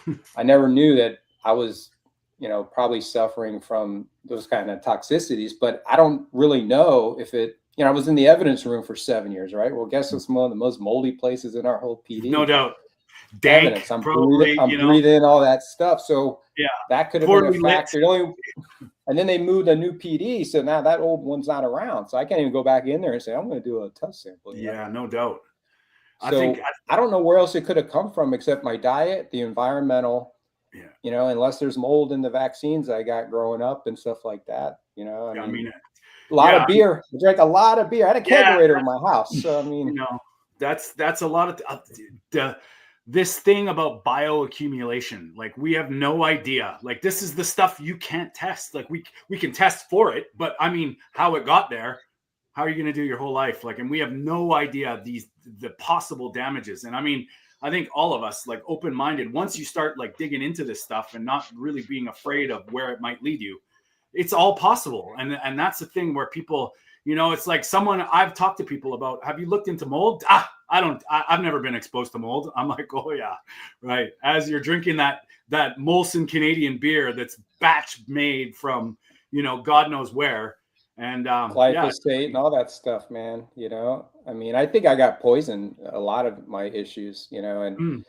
And I never knew that I was, probably suffering from those kind of toxicities, but I don't really know if it, I was in the evidence room for 7 years, right? Well, guess what's one of the most moldy places in our whole PD? No doubt. Dank, I'm breathing all that stuff. So that could have been a factor. And then they moved a new PD, so now that old one's not around. So I can't even go back in there and say, I'm going to do a test sample. Yeah, no doubt. So I don't know where else it could have come from except my diet, the environmental, unless there's mold in the vaccines I got growing up and stuff like that. I mean a lot of beer. I drank a lot of beer. I had a kegerator in my house. So, I mean, that's a lot of this thing about bioaccumulation, like we have no idea. Like this is the stuff you can't test. Like we can test for it, but I mean, how it got there, how are you going to do your whole life? Like, and we have no idea the possible damages. And I mean, I think all of us, like, open-minded, once you start like digging into this stuff and not really being afraid of where it might lead you, it's all possible. And that's the thing where people, you know, it's like I've talked to people about, have you looked into mold? I've never been exposed to mold. I'm like, oh yeah, right. As you're drinking that Molson Canadian beer that's batch made from, you know, God knows where. And glyphosate and all that stuff, man. You know, I mean, I think I got poisoned a lot of my issues, you know, and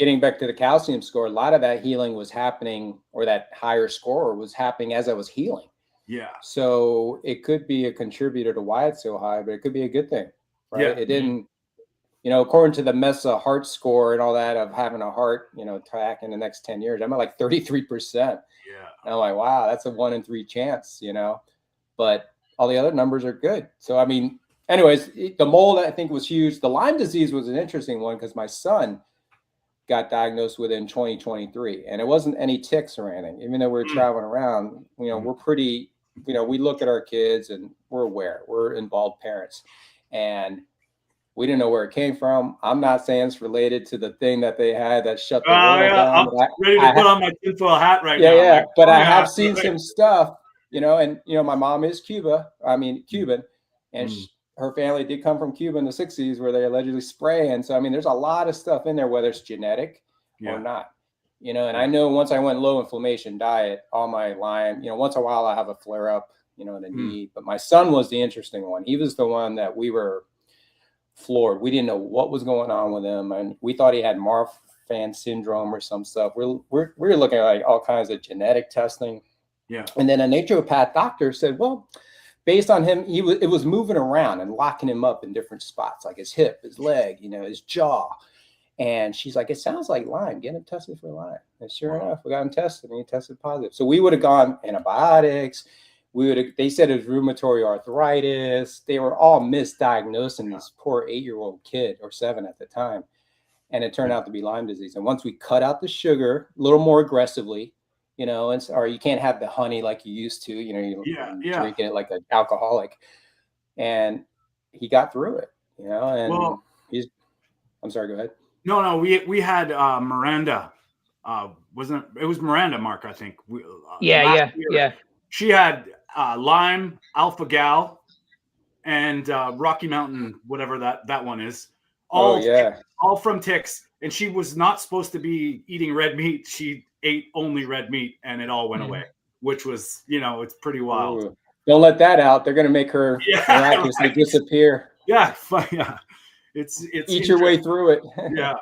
getting back to the calcium score, a lot of that healing was happening, or that higher score was happening as I was healing. Yeah. So it could be a contributor to why it's so high, but it could be a good thing, right? Yeah. It didn't, you know, according to the MESA heart score and all that of having a heart, you know, attack in the next 10 years, I'm at like 33%. Yeah. And I'm like, wow, that's a 1 in 3 chance, you know, but all the other numbers are good. So, I mean, anyways, the mold, I think, was huge. The Lyme disease was an interesting one because my son got diagnosed with it in 2023, and it wasn't any ticks or anything. Even though we were traveling around, you know, we're pretty, you know, we look at our kids and we're aware, we're involved parents, and we didn't know where it came from. I'm not saying it's related to the thing that they had that shut the world down. I'm ready to put on my tinfoil hat right now. Yeah, like, but I have seen some stuff, you know, and, you know, my mom is Cuban, and her family did come from Cuba in the 60s where they allegedly spray. And so, I mean, there's a lot of stuff in there, whether it's genetic or not, you know, and I know once I went low inflammation diet, all my Lyme, you know, once in a while I have a flare up, you know, in the knee, but my son was the interesting one. He was the one that we were floored. We didn't know what was going on with him. And we thought he had Marfan syndrome or some stuff. We're looking at like all kinds of genetic testing. Yeah. And then a naturopath doctor said, well, based on him, it was moving around and locking him up in different spots, like his hip, his leg, you know, his jaw. And she's like, it sounds like Lyme. Get him tested for Lyme. And sure enough, we got him tested, and he tested positive. So we would have gone antibiotics. They said it was rheumatoid arthritis. They were all misdiagnosing this poor 8-year-old kid, or 7 at the time. And it turned out to be Lyme disease. And once we cut out the sugar a little more aggressively, you know, or you can't have the honey like you used to, you know, you're drinking it like an alcoholic. And he got through it, you know, and I'm sorry, go ahead. No, we had Miranda. It was Miranda, Mark, I think. Yeah. She had Lyme, Alpha Gal, and Rocky Mountain, whatever that one is. All from ticks. And she was not supposed to be eating red meat. She ate only red meat, and it all went away, which was, you know, it's pretty wild. Ooh. Don't let that out. They're going to make her miraculously disappear. Yeah. It's eat your way through it. Yeah.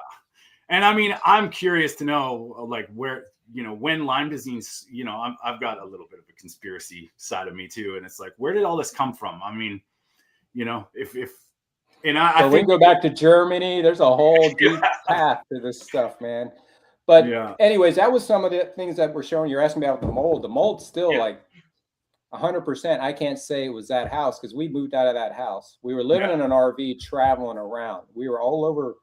And I mean, I'm curious to know, like, where, you know, when Lyme disease, you know, I've got a little bit of a conspiracy side of me too. And it's like, where did all this come from? I mean, you know, I think we go back to Germany. There's a whole deep path to this stuff, man. But anyways, that was some of the things that we're showing. You're asking about the mold. The mold's still like 100%. I can't say it was that house because we moved out of that house. We were living in an RV, traveling around. We were all over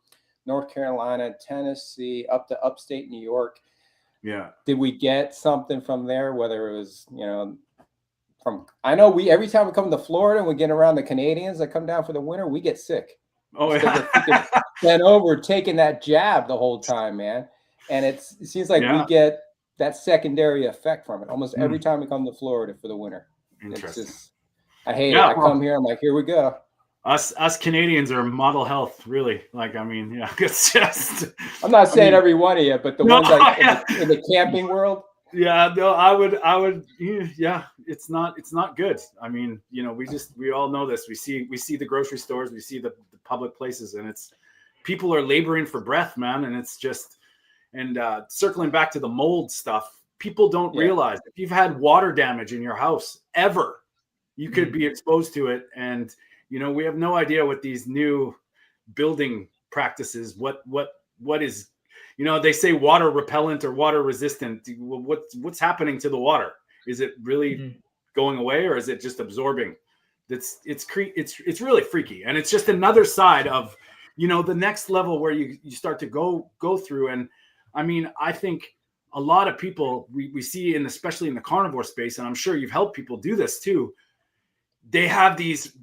North Carolina, Tennessee, up to upstate New York. Yeah. Did we get something from there? Whether it was, you know, I know every time we come to Florida and we get around the Canadians that come down for the winter, we get sick. Oh, yeah. Bent over taking that jab the whole time, man. And it seems like we get that secondary effect from it almost every time we come to Florida for the winter. Interesting. It's just, I hate it. I come here, I'm like, here we go. Us Canadians are model health, really. Like, I mean, it's just. I'm not saying every one of you, but the ones like in the camping world. Yeah, no, I would. Yeah, it's not good. I mean, you know, we all know this. We see the grocery stores, we see the public places, and people are laboring for breath, man. And it's just, and circling back to the mold stuff, people don't realize if you've had water damage in your house ever, you could be exposed to it. And, you know, we have no idea what these new building practices, what is, you know, they say water repellent or water resistant. What's happening to the water? Is it really going away, or is it just absorbing? It's really freaky. And it's just another side of, the next level where you start to go through. And I mean, I think a lot of people we see especially in the carnivore space, and I'm sure you've helped people do this too. They have these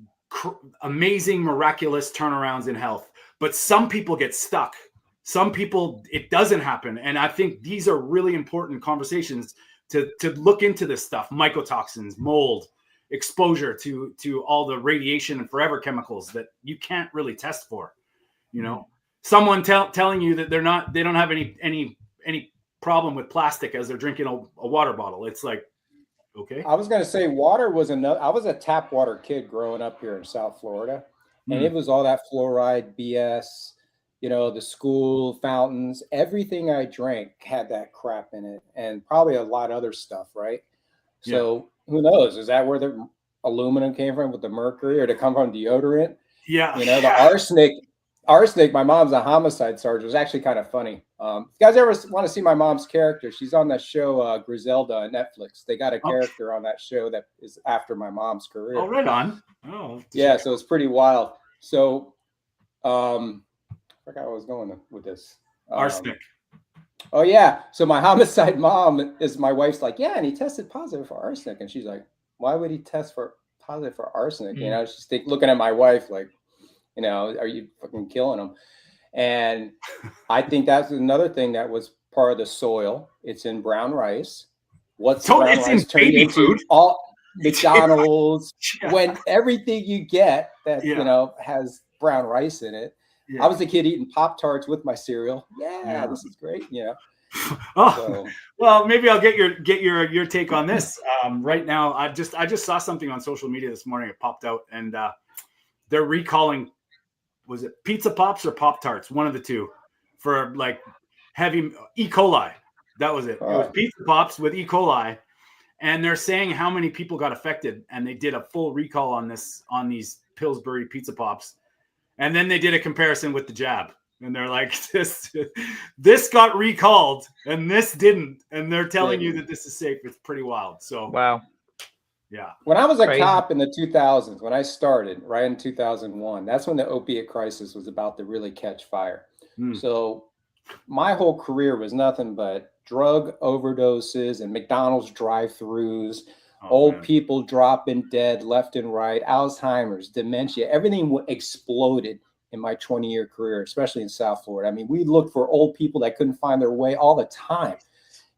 amazing, miraculous turnarounds in health, but some people get stuck. Some people, it doesn't happen. And I think these are really important conversations to look into this stuff: mycotoxins, mold, exposure to all the radiation and forever chemicals that you can't really test for. Someone telling you that they don't have any problem with plastic as they're drinking a water bottle. It's like, okay. I was going to say water was I was a tap water kid growing up here in South Florida, and it was all that fluoride BS, the school fountains, everything I drank had that crap in it, and probably a lot of other stuff. Right. So who knows? Is that where the aluminum came from with the mercury, or to come from deodorant? Yeah. The arsenic, my mom's a homicide sergeant. It was actually kind of funny. If you guys ever want to see my mom's character, she's on that show Griselda on Netflix. They got a character on that show that is after my mom's career. Oh, right on. Oh, yeah. So it's pretty wild. So I forgot where I was going with this. Arsenic. Oh yeah. So my homicide mom is my wife's like, yeah, and he tested positive for arsenic, and she's like, why would he test positive for arsenic? She's looking at my wife like, are you fucking killing them? And I think that's another thing that was part of the soil. It's in brown rice. What's brown rice turned into? Food. All McDonald's, when everything you get that, has brown rice in it. Yeah. I was a kid eating Pop-Tarts with my cereal. Yeah, this is great. Well, maybe I'll get your take on this. Right now, I just saw something on social media this morning. It popped out, and they're recalling. Was it Pizza Pops or Pop-Tarts? One of the two, for like heavy E. coli. That was it. It was Pizza Pops with E. coli. And they're saying how many people got affected. And they did a full recall on these Pillsbury Pizza Pops. And then they did a comparison with the jab. And they're like, this got recalled and this didn't. And they're telling you that this is safe. It's pretty wild. So, wow. Yeah. When I was a cop in the 2000s, when I started right in 2001, that's when the opiate crisis was about to really catch fire. So my whole career was nothing but drug overdoses and McDonald's drive-thrus, old people dropping dead left and right, Alzheimer's, dementia, everything exploded in my 20-year career, especially in South Florida. I mean, we looked for old people that couldn't find their way all the time.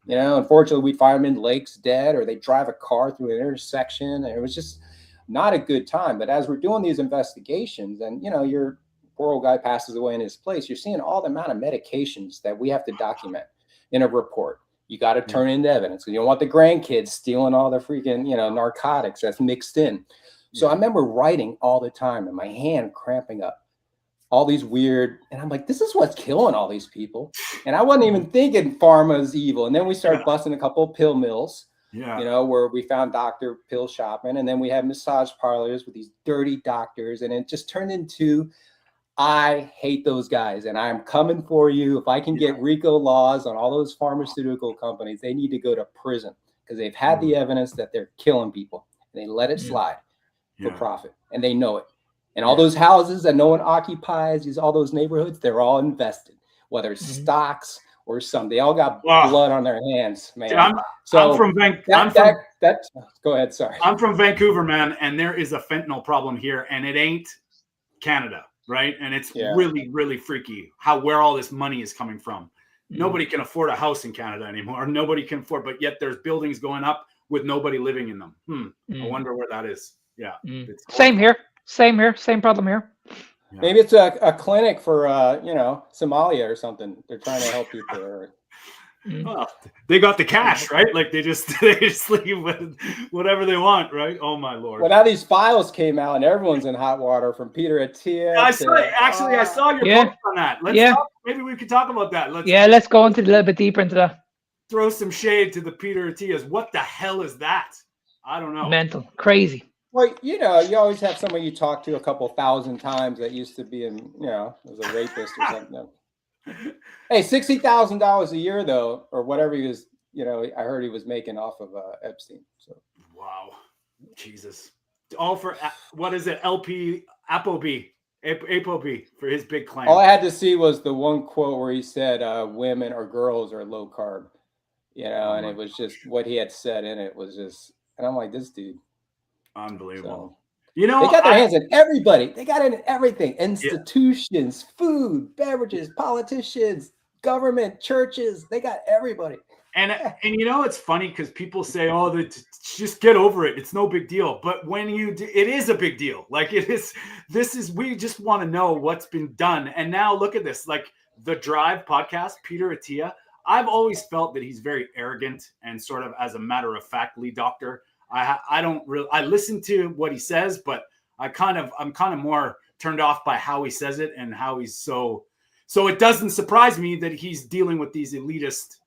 Unfortunately, we'd find them in lakes dead, or they drive a car through an intersection. And it was just not a good time. But as we're doing these investigations and, your poor old guy passes away in his place, you're seeing all the amount of medications that we have to document in a report. You got to turn into evidence. You don't want the grandkids stealing all the freaking, narcotics that's mixed in. So I remember writing all the time and my hand cramping up. All these weird, and I'm like, this is what's killing all these people. And I wasn't even thinking pharma is evil. And then we started busting a couple of pill mills, where we found doctor pill shopping. And then we had massage parlors with these dirty doctors. And it just turned into, I hate those guys. And I'm coming for you. If I can get RICO laws on all those pharmaceutical companies, they need to go to prison because they've had the evidence that they're killing people. And they let it slide for profit. And they know it. And all those houses that no one occupies, all those neighborhoods, they're all invested, whether it's stocks or some. They all got blood on their hands, man. I'm from Vancouver. Go ahead, sorry. I'm from Vancouver, man, and there is a fentanyl problem here, and it ain't Canada, right? And it's really, really freaky where all this money is coming from. Nobody can afford a house in Canada anymore. Nobody can afford, but yet there's buildings going up with nobody living in them. I wonder where that is. Yeah. Same here. Same problem here. Yeah. Maybe it's a clinic for Somalia or something. They're trying to help people. Well, they got the cash, right? Like they just leave with whatever they want, right? Oh my Lord. Well, now these files came out and everyone's in hot water, from Peter Attia. I saw your post on that. Maybe we could talk about that. Let's go into a little bit deeper into that. Throw some shade to the Peter Attias. What the hell is that? I don't know. Mental, crazy. Well, you always have someone you talk to a couple thousand times that used to be was a rapist or something. Hey, $60,000 a year though, or whatever he was. I heard he was making off of Epstein. So wow, Jesus, all for what is it? LP Appleby. ApoB for his big claim. All I had to see was the one quote where he said, "Women or girls are low carb," and it was just what he had said in it was just, and I'm like, this dude, unbelievable. So, they got their hands in everybody. They got it in everything: institutions, food, beverages, politicians, government, churches. They got everybody. And it's funny because people say, "Oh, just get over it. It's no big deal." But when it is a big deal. Like it is. We just want to know what's been done. And now look at this. Like the Drive podcast, Peter Attia. I've always felt that he's very arrogant and sort of as a matter of factly doctor. I don't really. I listen to what he says, but I'm kind of more turned off by how he says it and how he's so. So it doesn't surprise me that he's dealing with these elitist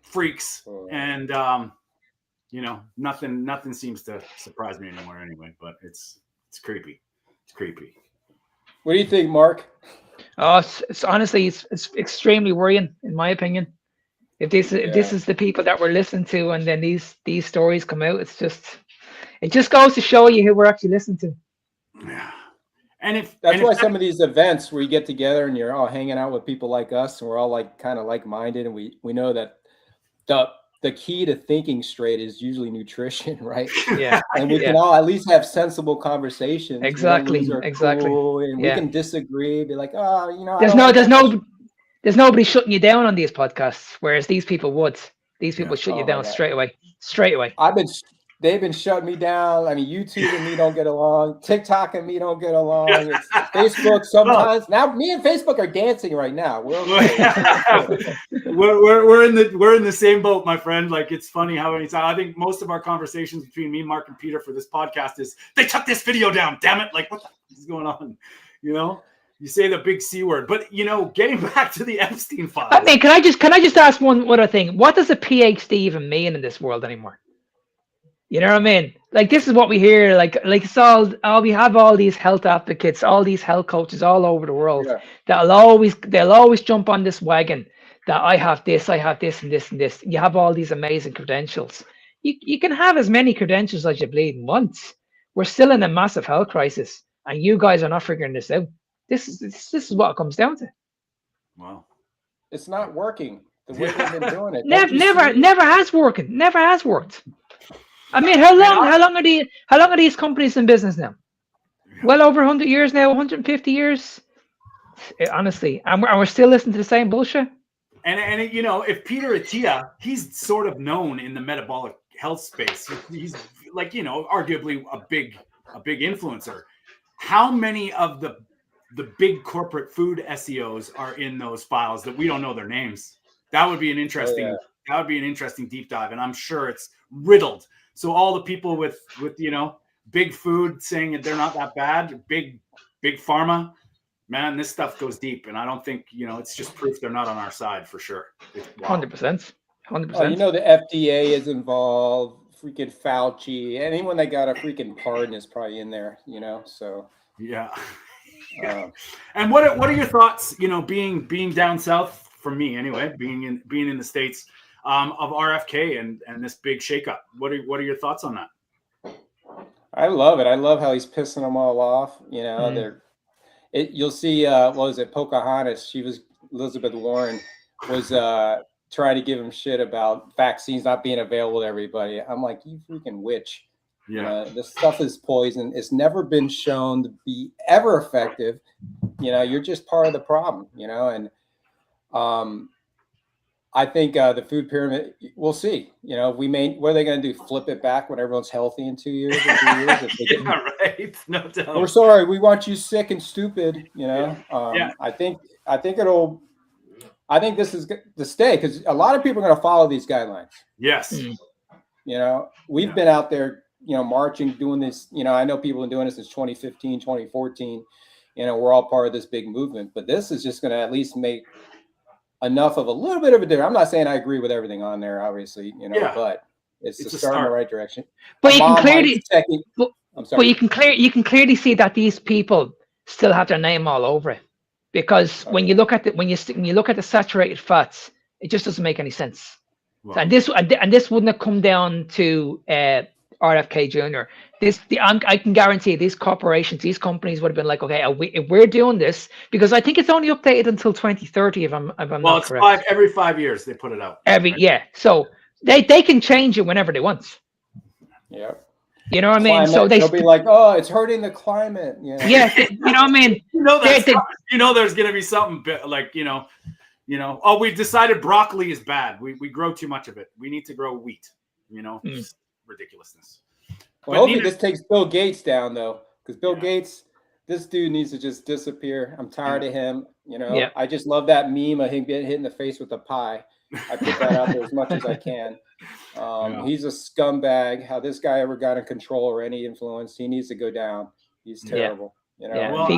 freaks, and nothing seems to surprise me anymore anyway, but it's creepy. What do you think, Mark? It's honestly it's extremely worrying in my opinion. If this is the people that we're listening to, and then these stories come out, it just goes to show you who we're actually listening to. Yeah. That's why some of these events where you get together and you're all hanging out with people like us, and we're all like kind of like-minded, and we know that the key to thinking straight is usually nutrition, right? Yeah. And we can all at least have sensible conversations. Exactly. Cool, and we can disagree, be like, there's nobody shutting you down on these podcasts, whereas these people would. These people shut you down straight away. They've been shutting me down. I mean, YouTube and me don't get along. TikTok and me don't get along. It's Facebook sometimes. Now, me and Facebook are dancing right now. We're we're in the same boat, my friend. Like, it's funny how many times I think most of our conversations between me, Mark, and Peter for this podcast is they took this video down. Damn it! Like, what the fuck is going on? You say the big C word, but getting back to the Epstein files. I mean, can I just ask one other thing? What does a PhD even mean in this world anymore? You know what I mean? Like, this is what we hear. Like it's all we have all these health advocates, all these health coaches all over the world. Yeah. They'll always jump on this wagon that I have this, and this, and this. You have all these amazing credentials. You can have as many credentials as you bleed once. We're still in a massive health crisis, and you guys are not figuring this out. This is what it comes down to. Wow. It's not working the way we've been doing it. Never has worked. I mean, how long are these companies in business now? Well over 100 years now, 150 years. Honestly, and we're still listening to the same bullshit. And if Peter Attia, he's sort of known in the metabolic health space. He's like, arguably a big influencer. How many of the big corporate food SEOs are in those files that we don't know their names? That would be an interesting. That would be an interesting deep dive, and I'm sure it's riddled. So all the people with big food saying that they're not that bad, big pharma, man, this stuff goes deep, and I don't think it's just proof they're not on our side for sure. 100%. The FDA is involved. Freaking Fauci, anyone that got a freaking pardon is probably in there. So yeah. And what are your thoughts? Being down south for me anyway, being in the States, of RFK and this big shakeup. What are your thoughts on that? I love it. I love how he's pissing them all off. You'll see. What was it? Pocahontas. Elizabeth Warren was trying to give him shit about vaccines not being available to everybody. I'm like, you freaking witch. Yeah. This stuff is poison. It's never been shown to be ever effective. You're just part of the problem. And I think the food pyramid, we'll see. What are they going to do? Flip it back when everyone's healthy in 2 years? Yeah, right. No doubt. We're sorry. We want you sick and stupid. I think this is to stay because a lot of people are going to follow these guidelines. Yes. We've been out there, marching, doing this. I know people have been doing this since 2015, 2014. We're all part of this big movement, but this is just going to at least make enough of a little bit of a difference. I'm not saying I agree with everything on there, obviously, but it's a start in the right direction. But you can clearly see that these people still have their name all over it, because when you look at the saturated fats, it just doesn't make any sense. Wow. And this wouldn't have come down to RFK Jr. I can guarantee these corporations, these companies would have been like, okay, if we're doing this, because I think it's only updated until 2030, if I'm Well, not it's correct. every 5 years they put it out. So they can change it whenever they want. Yeah. You know what I mean? Climate, So they'll be like, oh, it's hurting the climate. You know? Yeah, you know what I mean? There's gonna be something like, oh, we've decided broccoli is bad. We grow too much of it. We need to grow wheat. Ridiculousness. Well, hopefully this takes Bill Gates down, though, because Bill Gates, this dude needs to just disappear. I'm tired of him. I just love that meme of him getting hit in the face with a pie. I put that out there as much as I can. He's a scumbag. How this guy ever got in control or any influence, he needs to go down. He's terrible. Well,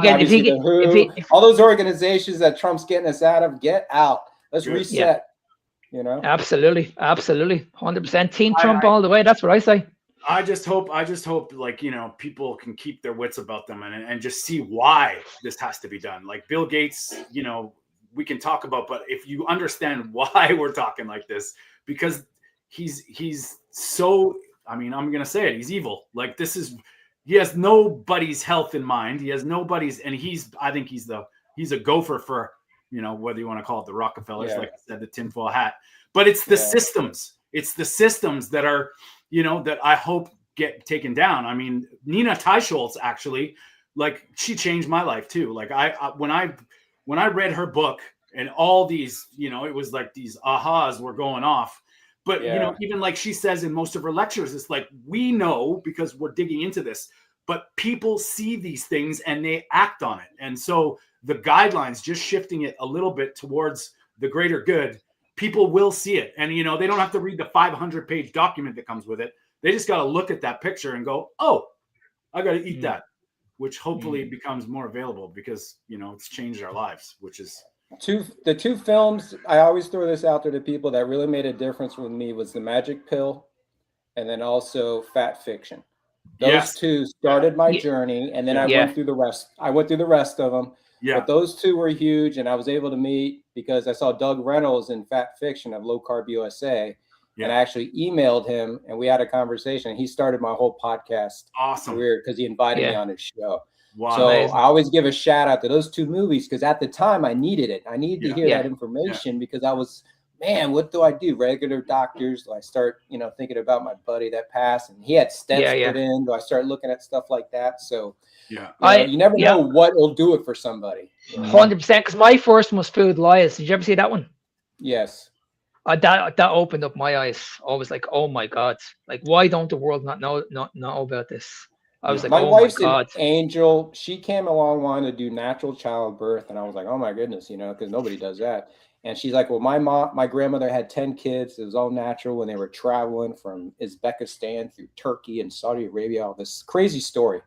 all those organizations that Trump's getting us out of, get out. Let's reset. Absolutely, 100%. Team Trump all the way. That's what I say. I just hope like, people can keep their wits about them and just see why this has to be done. Like Bill Gates, we can talk about, but if you understand why we're talking like this, because he's so, I'm going to say it, he's evil. Like he has nobody's health in mind. He has nobody's, and I think he's a gopher for, whether you want to call it the Rockefellers, like I said, the tinfoil hat, but it's the systems. It's the systems that are, that I hope get taken down. I mean, Nina Teicholz, actually, like, she changed my life too. Like when I read her book and all these, it was like these ahas were going off. But, even like she says in most of her lectures, it's like, we know because we're digging into this, but people see these things and they act on it. And so the guidelines, just shifting it a little bit towards the greater good, people will see it. And, they don't have to read the 500-page document that comes with it. They just got to look at that picture and go, oh, I got to eat that, which hopefully becomes more available because, it's changed our lives, which is. The two films, I always throw this out there to people that really made a difference with me, was The Magic Pill and then also Fat Fiction. Those two started my journey, and then I went through the rest. I went through the rest of them. Yeah. But those two were huge, and I was able to meet because I saw Doug Reynolds in Fat Fiction of Low Carb USA. And I actually emailed him, and we had a conversation. He started my whole podcast. Awesome. Weird, because he invited me on his show. Wow. So I always give a shout out to those two movies because at the time I needed it. I needed to hear that information because I was, man, what do I do? Regular doctors? Do I start, thinking about my buddy that passed and he had stents put in? Do I start looking at stuff like that? So you never know what will do it for somebody. 100%. Because my first one was Food Lies. Did you ever see that one? Yes. That opened up my eyes. I was like, oh my God, like, why don't the world not know about this? I was like, my oh wife's my God. An angel. She came along wanting to do natural childbirth, and I was like, oh my goodness, because nobody does that. And she's like, well, my grandmother had 10 kids. It was all natural when they were traveling from Uzbekistan through Turkey and Saudi Arabia. All this crazy story.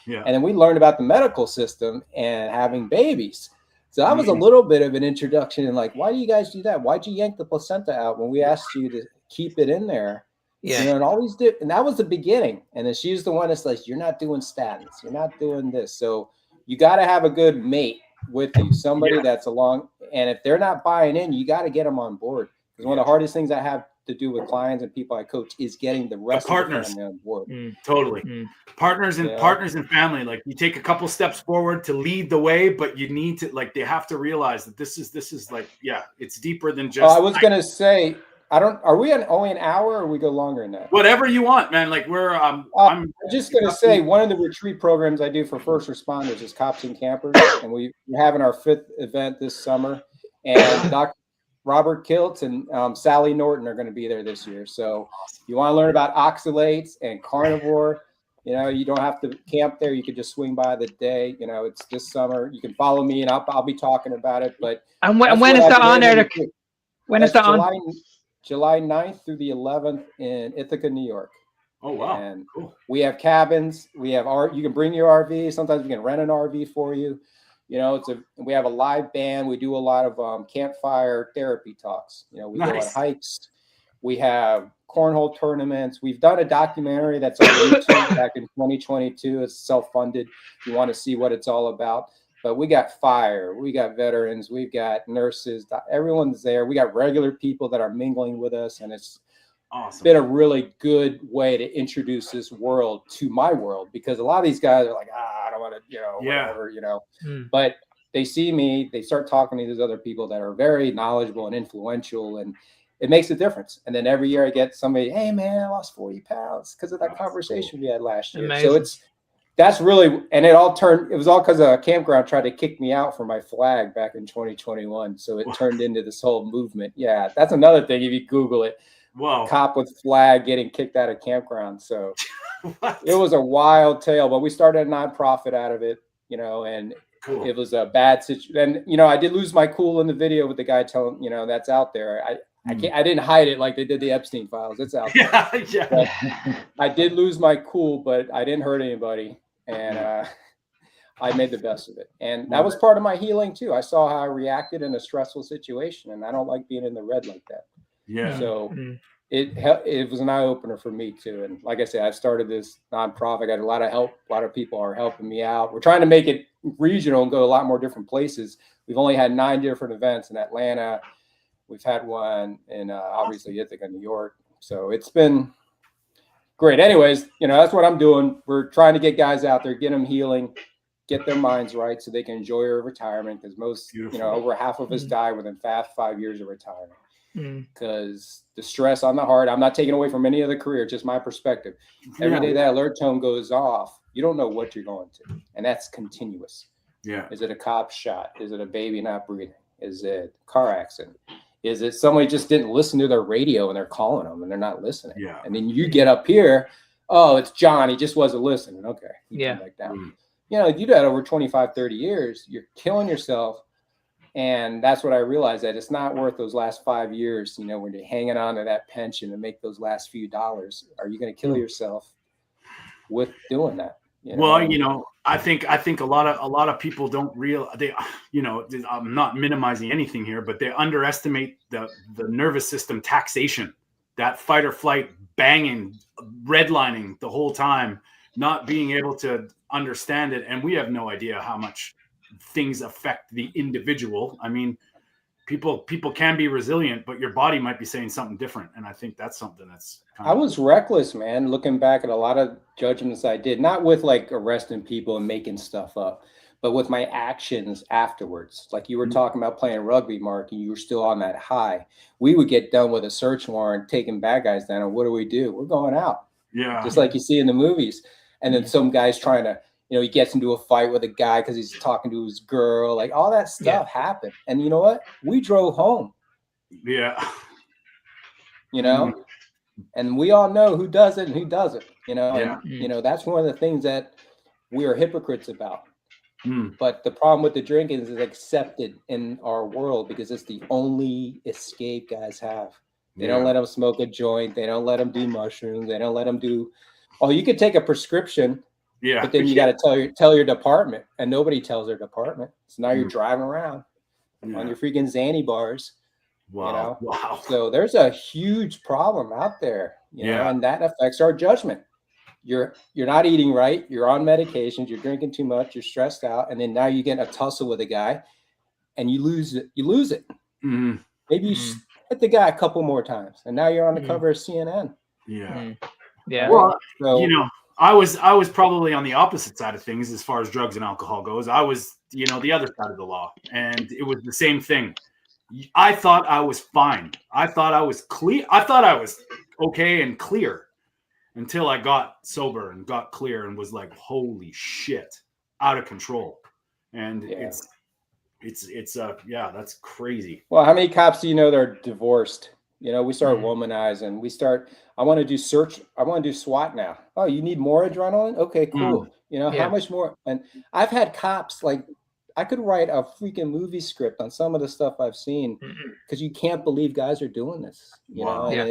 Yeah. And then we learned about the medical system and having babies. So that was a little bit of an introduction. And like, why do you guys do that? Why'd you yank the placenta out when we asked you to keep it in there? Yeah. And always did. And that was the beginning. And then she's the one that's like, you're not doing statins. You're not doing this. So you got to have a good mate with you, somebody that's along. And if they're not buying in, you got to get them on board. Because one of the hardest things I have to do with clients and people I coach is getting the rest of the family on board. Totally. Partners and family. Like, you take a couple steps forward to lead the way, but you need to, like, they have to realize that this is like, it's deeper than just. I was going to say, are we only an hour or we go longer than that? Whatever you want, man. Like, we're, I'm just going to say one of the retreat programs I do for first responders is Cops and Campers. And we're having our 5th event this summer. And Dr. Robert Kiltz and Sally Norton are going to be there this year. So if you want to learn about oxalates and carnivore, you don't have to camp there. You could just swing by the day. It's this summer. You can follow me and I'll be talking about it. But when is that on, Eric? When is that on? July 9th through the 11th in Ithaca, New York. Oh, wow. And cool. We have cabins. We have you can bring your RV. Sometimes we can rent an RV for you. We have a live band. We do a lot of campfire therapy talks. We go on hikes. We have cornhole tournaments. We've done a documentary that's on YouTube back in 2022. It's self-funded. If you want to see what it's all about. But we got fire, we got veterans, we've got nurses, everyone's there. We got regular people that are mingling with us, and it's Awesome. been a really good way to introduce this world to my world, because a lot of these guys are like, I don't want to, whatever, but they see me, they start talking to these other people that are very knowledgeable and influential, and it makes a difference. And then every year I get somebody, hey man, I lost 40 pounds because of that conversation we had last year. Amazing. So that's really, and it was all because a campground tried to kick me out for my flag back in 2021. So it turned into this whole movement. Yeah, that's another thing. If you Google it, Whoa. Cop with flag getting kicked out of campground. So it was a wild tale, but we started a nonprofit out of it, and Cool. It was a bad situation. And, I did lose my cool in the video with the guy telling, that's out there. I didn't hide it like they did the Epstein files. It's out there. Yeah. I did lose my cool, but I didn't hurt anybody. And I made the best of it. And that was part of my healing too. I saw how I reacted in a stressful situation, and I don't like being in the red like that. Yeah. So it was an eye opener for me too. And like I said, I've started this nonprofit. I got a lot of help. A lot of people are helping me out. We're trying to make it regional and go to a lot more different places. We've only had 9 different events in Atlanta. We've had one in obviously Ithaca, New York. So it's been great. Anyways, that's what I'm doing. We're trying to get guys out there, get them healing, get their minds right so they can enjoy their retirement, because most, over half of us die within 5 years of retirement. Because the stress on the heart, I'm not taking away from any other career, just my perspective. Every day that alert tone goes off, you don't know what you're going to, and that's continuous. Yeah. Is it a cop shot? Is it a baby not breathing? Is it a car accident? Is it somebody just didn't listen to their radio and they're calling them and they're not listening? Yeah. And then you get up here, oh, it's John, he just wasn't listening. Okay. Yeah. Come back down. You do that over 25, 30 years, you're killing yourself. And that's what I realized, that it's not worth those last 5 years, when you're hanging on to that pension to make those last few dollars. Are you going to kill yourself with doing that? Well, I think a lot of people don't I'm not minimizing anything here, but they underestimate the nervous system taxation, that fight or flight banging, redlining the whole time, not being able to understand it. And we have no idea how much things affect the individual. I mean, people can be resilient, but your body might be saying something different. And I think that's something that's I was reckless, man, looking back at a lot of judgments I did, not with like arresting people and making stuff up, but with my actions afterwards. Like you were talking about playing rugby, Mark, and you were still on that high. We would get done with a search warrant, taking bad guys down, and what do? We're going out. Yeah. Just like you see in the movies. And then some guy's trying to, he gets into a fight with a guy because he's talking to his girl. Like all that stuff happened. And you know what? We drove home. Yeah. And we all know who does it and who doesn't, and, that's one of the things that we are hypocrites about. But the problem with the drinking is it's accepted in our world because it's the only escape guys have. They don't let them smoke a joint. They don't let them do mushrooms. They don't let them do, you could take a prescription. Yeah, but then you got to tell your department, and nobody tells their department. So now you're driving around on your freaking Xanny bars. Wow. Wow. So there's a huge problem out there, and that affects our judgment. You're not eating right. You're on medications. You're drinking too much. You're stressed out, and then now you get in a tussle with a guy, and you lose it. Mm-hmm. Maybe you hit the guy a couple more times, and now you're on the cover of CNN. Yeah. Yeah. Well, I was probably on the opposite side of things as far as drugs and alcohol goes. I was, the other side of the law, and it was the same thing. I thought I was fine. I thought I was clear. I thought I was okay and clear until I got sober and got clear and was like, holy shit, out of control. And it's that's crazy. Well, how many cops do you know that are divorced? We start womanizing. I want to do I want to do SWAT now. Oh, you need more adrenaline? Okay, cool. How much more? And I've had cops like, I could write a freaking movie script on some of the stuff I've seen, because you can't believe guys are doing this, and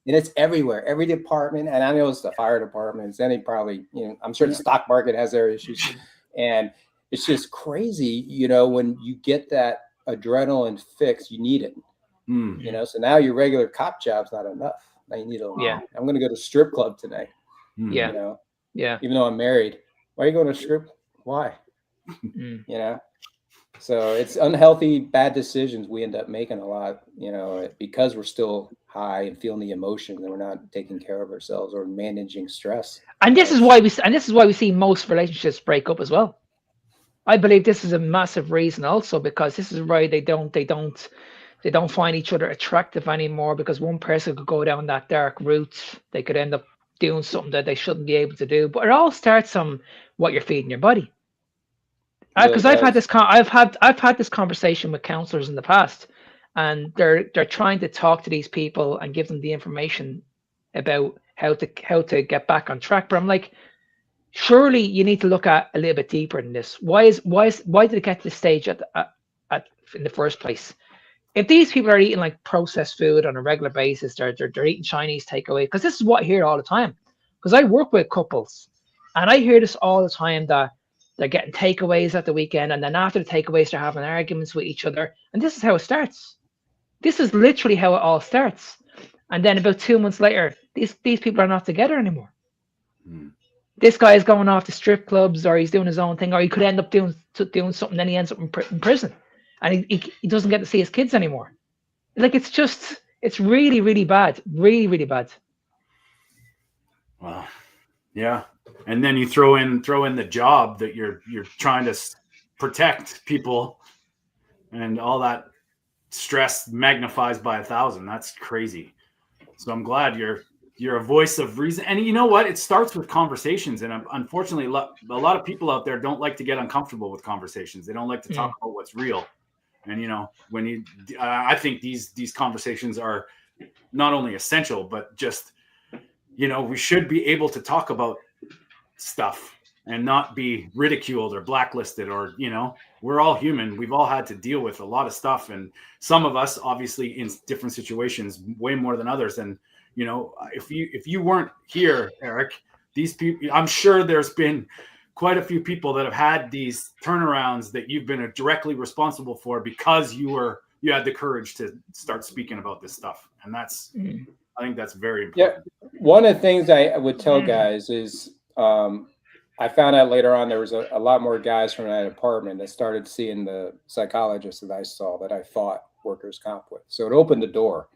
it's everywhere, every department. And I know it's the fire department, I'm sure the stock market has their issues, and it's just crazy, when you get that adrenaline fix, you need it, so now your regular cop job's not enough. Now you need I'm going to go to strip club tonight. Even though I'm married. Why are you going to strip? Why? So it's unhealthy, bad decisions we end up making a lot, because we're still high and feeling the emotions, and we're not taking care of ourselves or managing stress. And this is why we see most relationships break up as well. I believe this is a massive reason also, because this is why they don't find each other attractive anymore, because one person could go down that dark route. They could end up doing something that they shouldn't be able to do. But it all starts on what you're feeding your body. Because I've had this conversation with counselors in the past, and they're trying to talk to these people and give them the information about how to get back on track. But I'm like, surely you need to look at a little bit deeper than this. Why did it get to this stage at in the first place? If these people are eating like processed food on a regular basis, they're eating Chinese takeaway, because this is what I hear all the time. Because I work with couples, and I hear this all the time, that they're getting takeaways at the weekend, and then after the takeaways, they're having arguments with each other. And this is how it starts. This is literally how it all starts. And then about 2 months later, these people are not together anymore. Mm. This guy is going off to strip clubs, or he's doing his own thing, or he could end up doing something, then he ends up in prison, and he doesn't get to see his kids anymore. Like, it's really, really bad. Really, really bad. Wow. Yeah. And then you throw in the job that you're trying to protect people, and all that stress magnifies by 1,000. That's crazy. So I'm glad you're a voice of reason. And you know what? It starts with conversations. And unfortunately, a lot of people out there don't like to get uncomfortable with conversations. They don't like to talk about what's real. And, I think these conversations are not only essential, but just, we should be able to talk about stuff and not be ridiculed or blacklisted, or, we're all human. We've all had to deal with a lot of stuff. And some of us, obviously, in different situations, way more than others. And, if you weren't here, Eric, these people, I'm sure there's been quite a few people that have had these turnarounds that you've been directly responsible for, because you had the courage to start speaking about this stuff. And I think that's very important. Yeah. One of the things I would tell guys is, I found out later on, there was a lot more guys from that department that started seeing the psychologist that I saw, that I fought workers' comp with. So it opened the door.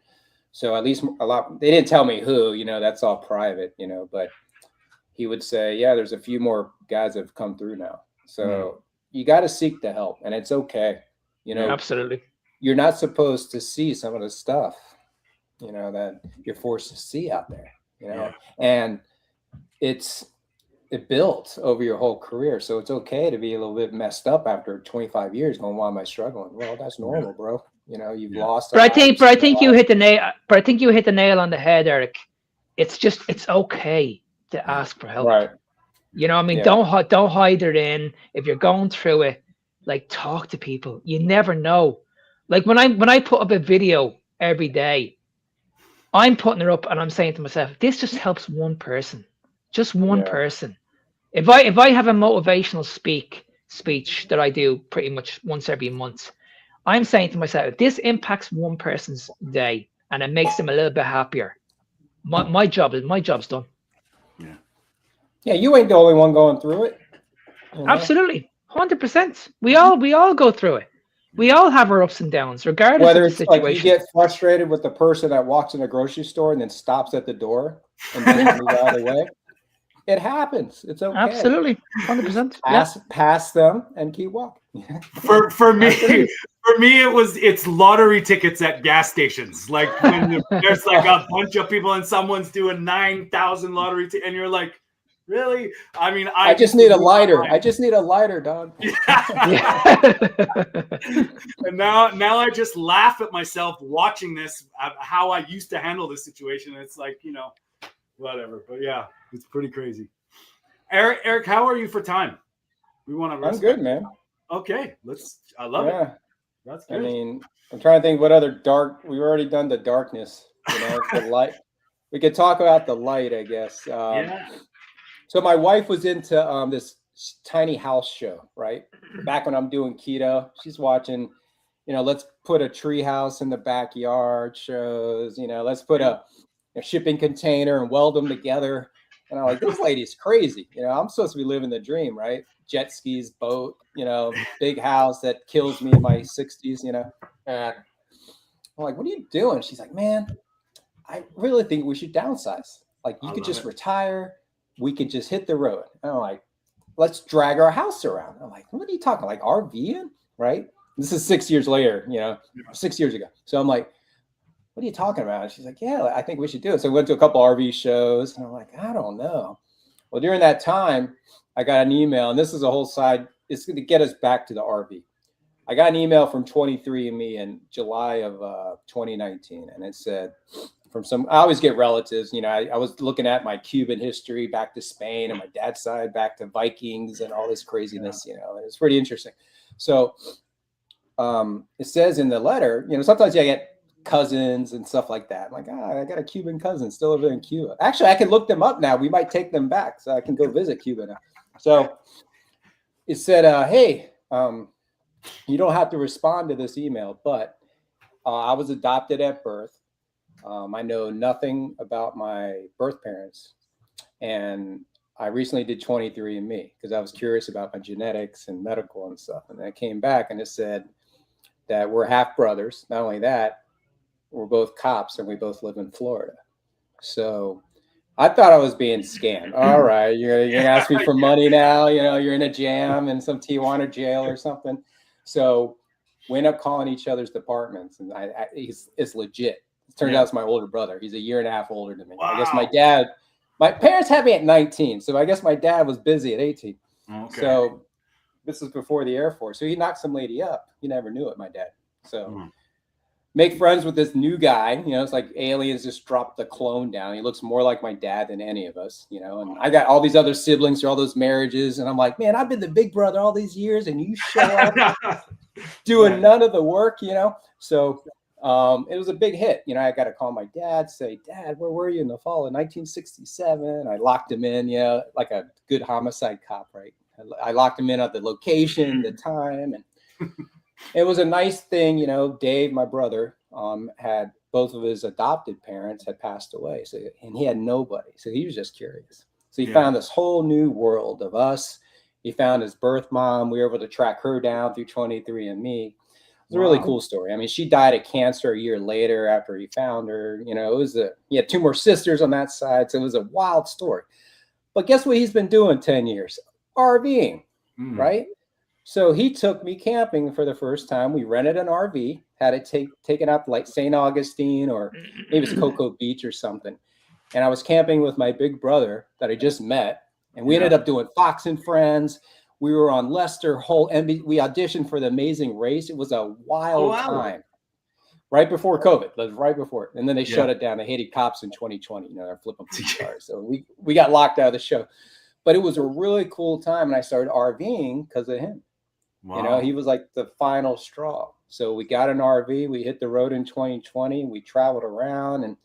So at least they didn't tell me who, that's all private, but he would say, yeah, there's a few more guys that have come through now. So you got to seek the help, and it's okay. Absolutely. You're not supposed to see some of the stuff, that you're forced to see out there, and it built over your whole career. So it's okay to be a little bit messed up after 25 years going, why am I struggling? Well, that's normal, bro. You've lost. But I think you hit the nail on the head, Eric. It's okay to ask for help. Right. Don't hide it in. If you're going through it, like, talk to people. You never know. Like, when I put up a video every day, I'm putting it up and I'm saying to myself, this just helps one person. Just one person. If I have a motivational speech that I do pretty much once every month, I'm saying to myself, if this impacts one person's day and it makes them a little bit happier, my job's done. Yeah. Yeah, you ain't the only one going through it. Absolutely. 100%. We all go through it. We all have our ups and downs, regardless Whether of the it's situation. like you get frustrated with the person that walks in the grocery store and then stops at the door and doesn't move out of the way. It happens. It's okay. Absolutely. 100%. Pass them and keep walking. For me, it's lottery tickets at gas stations. Like, when there's like a bunch of people and someone's doing 9,000 lottery tickets, and you're like, really? I mean, I just need a lighter. I just need a lighter, dog. Yeah. And now I just laugh at myself watching this, how I used to handle this situation. It's like, whatever. But yeah, it's pretty crazy. Eric, how are you for time? We want to. I'm good, man. Okay, I love it. That's good. I mean, I'm trying to think what other we've already done the darkness, the light. We could talk about the light, I guess. Yeah. So my wife was into this tiny house show, right? Back when I'm doing keto, she's watching, let's put a tree house in the backyard shows, let's put a shipping container and weld them together. And I'm like, this lady's crazy. I'm supposed to be living the dream, right? Jet skis, boat, big house that kills me in my 60s, And I'm like, what are you doing? She's like, man, I really think we should downsize. Like you could just retire. We could just hit the road. And I'm like, let's drag our house around. I'm like, what are you talking? Like RVing, right? This is 6 years later, 6 years ago. So I'm like, what are you talking about? And she's like, yeah, I think we should do it. So we went to a couple RV shows, and I'm like, I don't know. Well, during that time, I got an email, and this is a whole side. It's going to get us back to the RV. I got an email from 23andMe in July of 2019, and it said from some, I always get relatives, I was looking at my Cuban history back to Spain and my dad's side back to Vikings and all this craziness, and it's pretty interesting. So it says in the letter, sometimes I get cousins and stuff like that. I'm like, I got a Cuban cousin still over there in Cuba. Actually, I can look them up now. We might take them back so I can go visit Cuba now. So it said, hey, you don't have to respond to this email, but I was adopted at birth. I know nothing about my birth parents. And I recently did 23andMe because I was curious about my genetics and medical and stuff. And I came back and it said that we're half brothers. Not only that, we're both cops and we both live in Florida. So I thought I was being scammed. All right, you're gonna ask me for money now. You're in a jam in some Tijuana jail or something. So we end up calling each other's departments, and it's legit. It turns out it's my older brother. He's a year and a half older than me. Wow. I guess my parents had me at 19, so I guess my dad was busy at 18. Okay. So this is before the Air Force. So he knocked some lady up. He never knew it, my dad. So make friends with this new guy. It's like aliens just dropped the clone down. He looks more like my dad than any of us, and I got all these other siblings through all those marriages. And I'm like, man, I've been the big brother all these years and you show up doing none of the work, So it was a big hit. I got to call my dad, say, Dad, where were you in the fall of 1967? I locked him in, like a good homicide cop, right? I locked him in at the location, the time, and it was a nice thing, Dave, my brother, had both of his adopted parents had passed away. So, and he had nobody. So he was just curious. So he found this whole new world of us. He found his birth mom. We were able to track her down through 23andMe. It was a really cool story. I mean, she died of cancer a year later after he found her. He had two more sisters on that side. So it was a wild story. But guess what he's been doing 10 years? RVing, right? So he took me camping for the first time. We rented an RV, had it taken out to like St. Augustine or maybe it's Cocoa Beach or something. And I was camping with my big brother that I just met. And we ended up doing Fox and Friends. We were on Lester Holt. We auditioned for The Amazing Race. It was a wild time. Right before COVID. That was right before it. And then they shut it down. They hated cops in 2020. They're flipping cars. So we got locked out of the show. But it was a really cool time. And I started RVing because of him. Wow. He was like the final straw. So we got an RV. We hit the road in 2020. We traveled around and,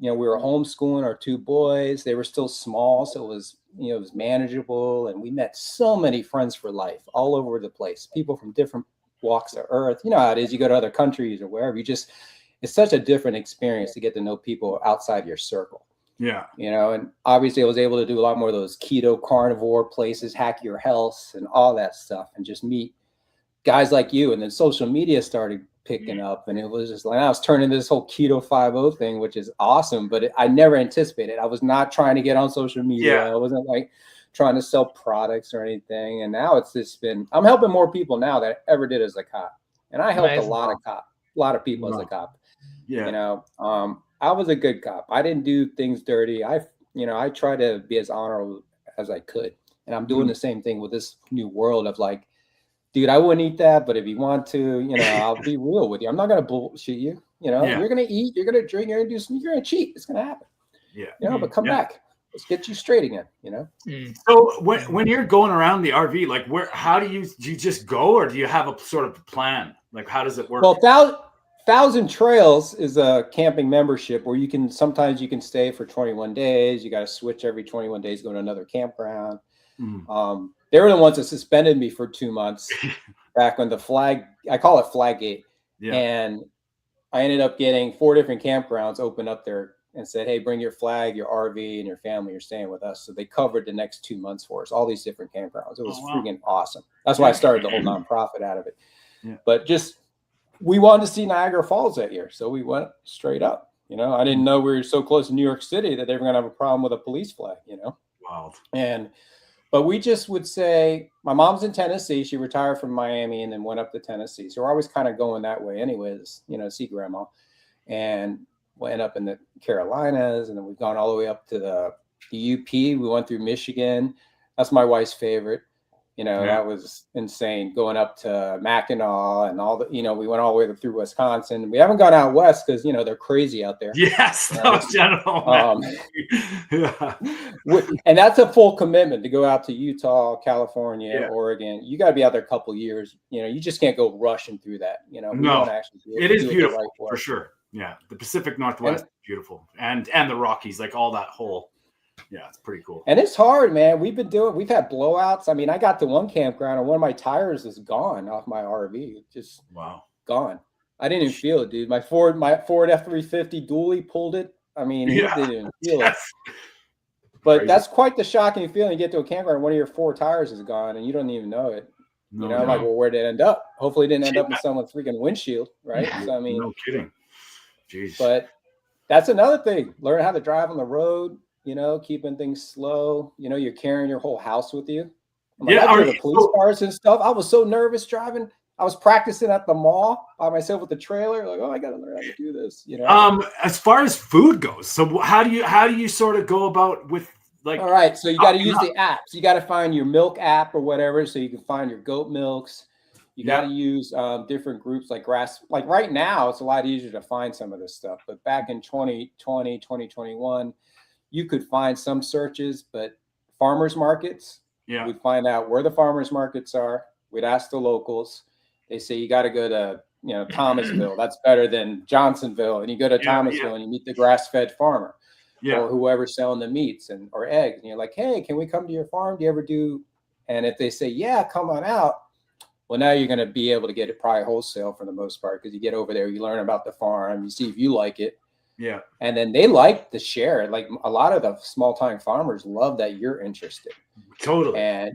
we were homeschooling our two boys. They were still small. So it was, it was manageable. And we met so many friends for life all over the place. People from different walks of earth. You know how it is. You go to other countries or wherever. It's such a different experience to get to know people outside your circle. Yeah. And obviously I was able to do a lot more of those keto carnivore places, Hack Your Health and all that stuff and just meet guys like you. And then social media started picking up and it was just like, I was turning this whole KetoFiveO thing, which is awesome, but I never anticipated. I was not trying to get on social media. I wasn't like trying to sell products or anything. And now it's just I'm helping more people now than I ever did as a cop. And I helped a lot of people as a cop. Yeah. I was a good cop. I didn't do things dirty. I try to be as honorable as I could. And I'm doing the same thing with this new world of like, dude, I wouldn't eat that, but if you want to, I'll be real with you. I'm not going to bullshit you. You're going to eat, you're going to drink, you're going to do something, you're going to cheat. It's going to happen. Yeah. But come back. Let's get you straight again, So when you're going around the RV, like how do you just go or do you have a sort of plan? Like, how does it work? Well, Thousand Trails is a camping membership where sometimes you can stay for 21 days. You got to switch every 21 days, go to another campground. They were the ones that suspended me for 2 months back when I call it Flaggate. Yeah. And I ended up getting 4 different campgrounds open up there and said, hey, bring your flag, your RV, and your family. You're staying with us. So they covered the next 2 months for us, all these different campgrounds. It was freaking awesome. That's why I started the whole nonprofit out of it. Yeah. But we wanted to see Niagara Falls that year. So we went straight up. You know, I didn't know we were so close to New York City that they were going to have a problem with a police flag, you know? Wild. But we just would say, my mom's in Tennessee. She retired from Miami and then went up to Tennessee. So we're always kind of going that way anyways, you know, see grandma. And we end up in the Carolinas, and then we've gone all the way up to the UP. We went through Michigan. That's my wife's favorite. You know, that was insane, going up to Mackinac and all the, you know, we went all the way through Wisconsin. We haven't gone out west because, you know, they're crazy out there. Yes, no, general. Yeah. And that's a full commitment to go out to Utah, California, Oregon. You got to be out there a couple of years. You know, you just can't go rushing through that. You know, no, it is beautiful right for sure. Yeah, the Pacific Northwest is beautiful, and the Rockies, like all that whole. Yeah, it's pretty cool. And it's hard, man. We've had blowouts. I mean, I got to one campground and one of my tires is gone off my RV. Just gone. I didn't even feel it, dude. My Ford F-350 dually pulled it. I mean, he didn't even feel it. But that's quite the shocking feeling. You get to a campground and one of your 4 tires is gone and you don't even know it. I'm like, well, where did it end up? Hopefully it didn't end up in someone's freaking windshield, right? So, I mean, no kidding. Jeez. But that's another thing. Learn how to drive on the road. You know, keeping things slow. You know, you're carrying your whole house with you. I hear the police cars and stuff. I was so nervous driving. I was practicing at the mall by myself with the trailer. Like, oh, I got to learn how to do this. You know. As far as food goes, so how do you sort of go about with like? All right, so you got to use the apps. You got to find your milk app or whatever, so you can find your goat milks. You got to use different groups like grass. Like right now, it's a lot easier to find some of this stuff. But back in 2020, 2021. You could find some searches, but farmers markets, we'd find out where the farmers markets are. We'd ask the locals. They say, you got to go to, you know, Thomasville. That's better than Johnsonville. And you go to Thomasville and you meet the grass-fed farmer or whoever's selling the meats or eggs. And you're like, hey, can we come to your farm? Do you ever do? And if they say, yeah, come on out. Well, now you're going to be able to get it probably wholesale for the most part, because you get over there, you learn about the farm, you see if you like it. Yeah. And then they like to share it. Like a lot of the small time farmers love that you're interested. Totally. And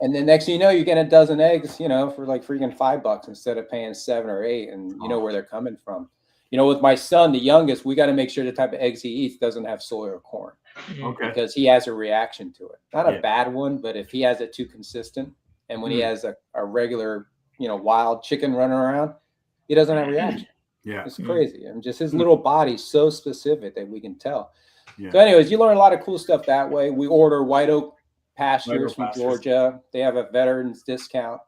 then next thing you know, you get a dozen eggs, you know, for like freaking $5 instead of paying 7 or 8. And you know where they're coming from. You know, with my son, the youngest, we got to make sure the type of eggs he eats doesn't have soy or corn. Okay. Because he has a reaction to it. Not a bad one, but if he has it too consistent, and when he has a regular, you know, wild chicken running around, he doesn't have a reaction. Yeah, it's crazy. And just his little body's so specific that we can tell. Yeah. So anyways, you learn a lot of cool stuff that way. We order White Oak pastures from Georgia. They have a veterans discount,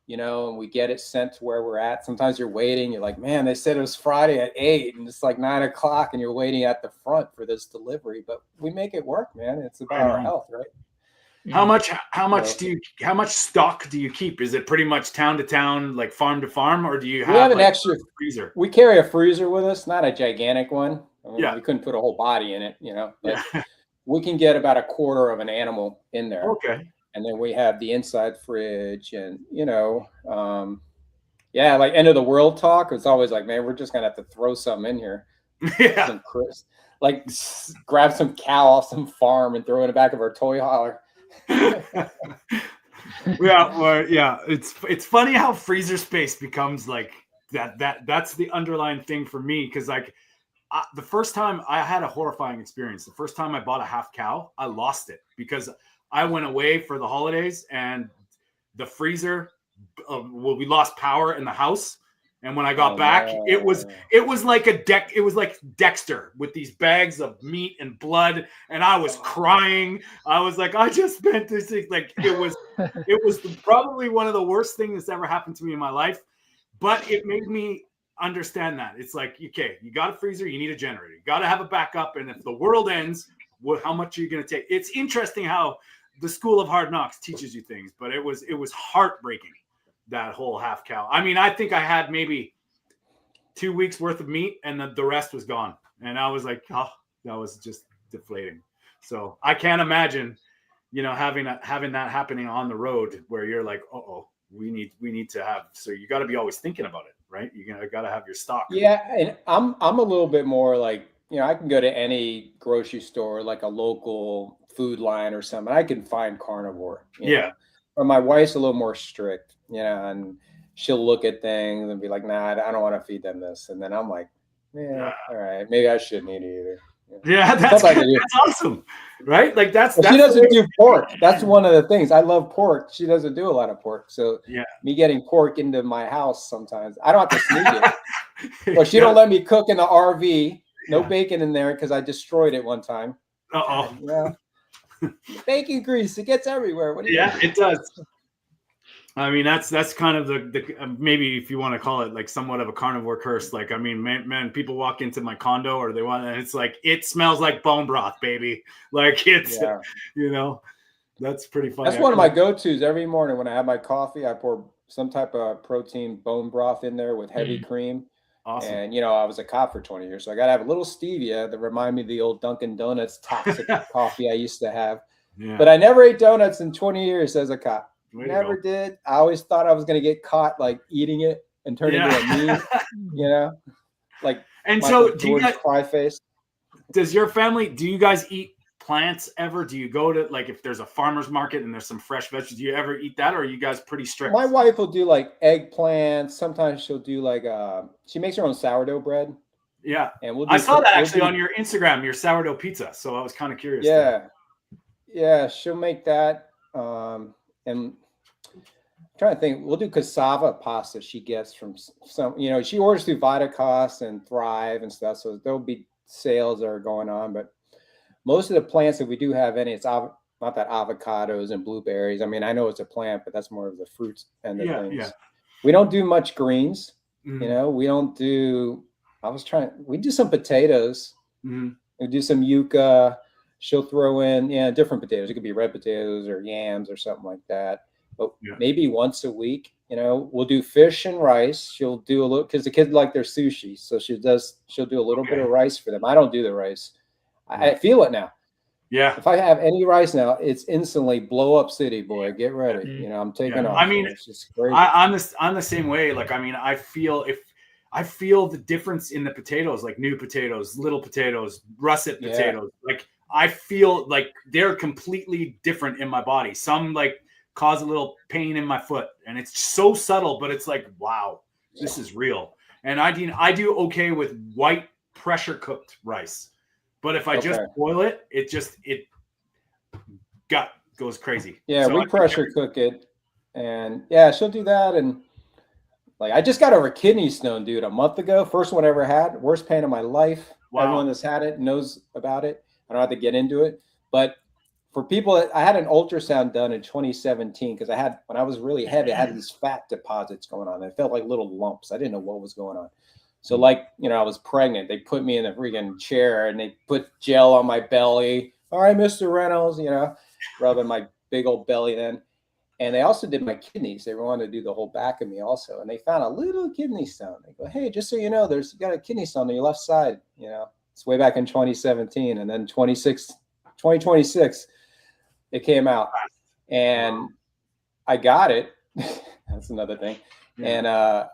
you know, and we get it sent to where we're at. Sometimes you're waiting. You're like, man, they said it was Friday at 8 and it's like 9 o'clock and you're waiting at the front for this delivery. But we make it work, man. It's about our health, right? How much stock do you keep? Is it pretty much town to town, like farm to farm, or do you have an extra freezer? We carry a freezer with us, not a gigantic one. I mean, we couldn't put a whole body in it, you know, but we can get about a quarter of an animal in there. Okay. And then we have the inside fridge and, you know, like end of the world talk. It's always like, man, we're just going to have to throw something in here. Yeah. Like grab some cow off some farm and throw it in the back of our toy hauler. It's funny how freezer space becomes like that's the underlying thing for me, because like the first time I had a horrifying experience. The first time I bought a half cow, I lost it because I went away for the holidays and the freezer we lost power in the house. And when I got back, it was like it was like Dexter with these bags of meat and blood, and I was crying. I was like, I just spent this thing. Like it was probably one of the worst things that's ever happened to me in my life. But it made me understand that it's like, okay, you got a freezer, you need a generator, you got to have a backup, and if the world ends, how much are you going to take? It's interesting how the School of Hard Knocks teaches you things, but it was heartbreaking. That whole half cow. I mean, I think I had maybe 2 weeks worth of meat and the rest was gone. And I was like, oh, that was just deflating. So I can't imagine, you know, having that happening on the road where you're like, we need to have, so you got to be always thinking about it, right? You got to have your stock. Yeah. And I'm a little bit more like, you know, I can go to any grocery store, like a local food line or something. I can find carnivore. You know? But my wife's a little more strict. You know, and she'll look at things and be like, nah, I don't want to feed them this. And then I'm like, Yeah, all right. Maybe I shouldn't eat either. Yeah, that's awesome, right? Like that's she doesn't do pork. That's one of the things. I love pork. She doesn't do a lot of pork. So me getting pork into my house sometimes, I don't have to sneak it. Well, she don't let me cook in the RV. No bacon in there because I destroyed it one time. Bacon grease, it gets everywhere. What do you it does. I mean, that's kind of the maybe if you want to call it like somewhat of a carnivore curse. Like, I mean, man, people walk into my condo or they want, and it's like, it smells like bone broth, baby. Like it's, you know, that's pretty funny. That's one of my go-tos every morning when I have my coffee. I pour some type of protein bone broth in there with heavy cream. Awesome. And, you know, I was a cop for 20 years, so I got to have a little stevia that remind me of the old Dunkin' Donuts toxic coffee I used to have. Yeah. But I never ate donuts in 20 years as a cop. Never did. I always thought I was going to get caught like eating it and turn into a meme, you know, like. And Michael so, do you guys cry face? Does your family? Do you guys eat plants ever? Do you go to like if there's a farmer's market and there's some fresh vegetables? Do you ever eat that, or are you guys pretty strict? My wife will do like eggplants. Sometimes she'll do like she makes her own sourdough bread. Yeah, and I saw that actually on your Instagram, your sourdough pizza. So I was kind of curious. Yeah, she'll make that. And I'm trying to think, we'll do cassava pasta she gets from some, you know, she orders through Vitacost and Thrive and stuff. So there'll be sales that are going on, but most of the plants that we do have in it, it's not that avocados and blueberries. I mean, I know it's a plant, but that's more of the fruits and the things. Yeah. We don't do much greens. You know, we don't do, we do some potatoes. We do some yucca. She'll throw in, different potatoes. It could be red potatoes or yams or something like that. But maybe once a week, you know, we'll do fish and rice. She'll do a little, because the kids like their sushi. So she'll do a little bit of rice for them. I don't do the rice. I feel it now. Yeah. If I have any rice now, it's instantly blow up city, boy. Get ready. You know, I'm taking off. I mean, it's just crazy. I'm the same way. Like, I mean, I feel the difference in the potatoes, like new potatoes, little potatoes, russet potatoes. Like, I feel like they're completely different in my body. Some like cause a little pain in my foot, and it's so subtle, but it's like, wow, this is real. And I do okay with white pressure cooked rice, but if I just boil it, it goes crazy. Yeah, so we pressure cook it, and she'll do that. And like, I just got over kidney stone, dude, a month ago. First one I ever had. Worst pain of my life. Wow. Everyone that's had it knows about it. I don't have to get into it, but for people, I had an ultrasound done in 2017 because when I was really heavy, I had these fat deposits going on. It felt like little lumps. I didn't know what was going on. So like, you know, I was pregnant. They put me in a freaking chair and they put gel on my belly. All right, Mr. Reynolds, you know, rubbing my big old belly then. And they also did my kidneys. They wanted to do the whole back of me also. And they found a little kidney stone. They go, hey, just so you know, you got a kidney stone on your left side, you know. It's way back in 2017, and then 2026, it came out, and I got it. That's another thing, and I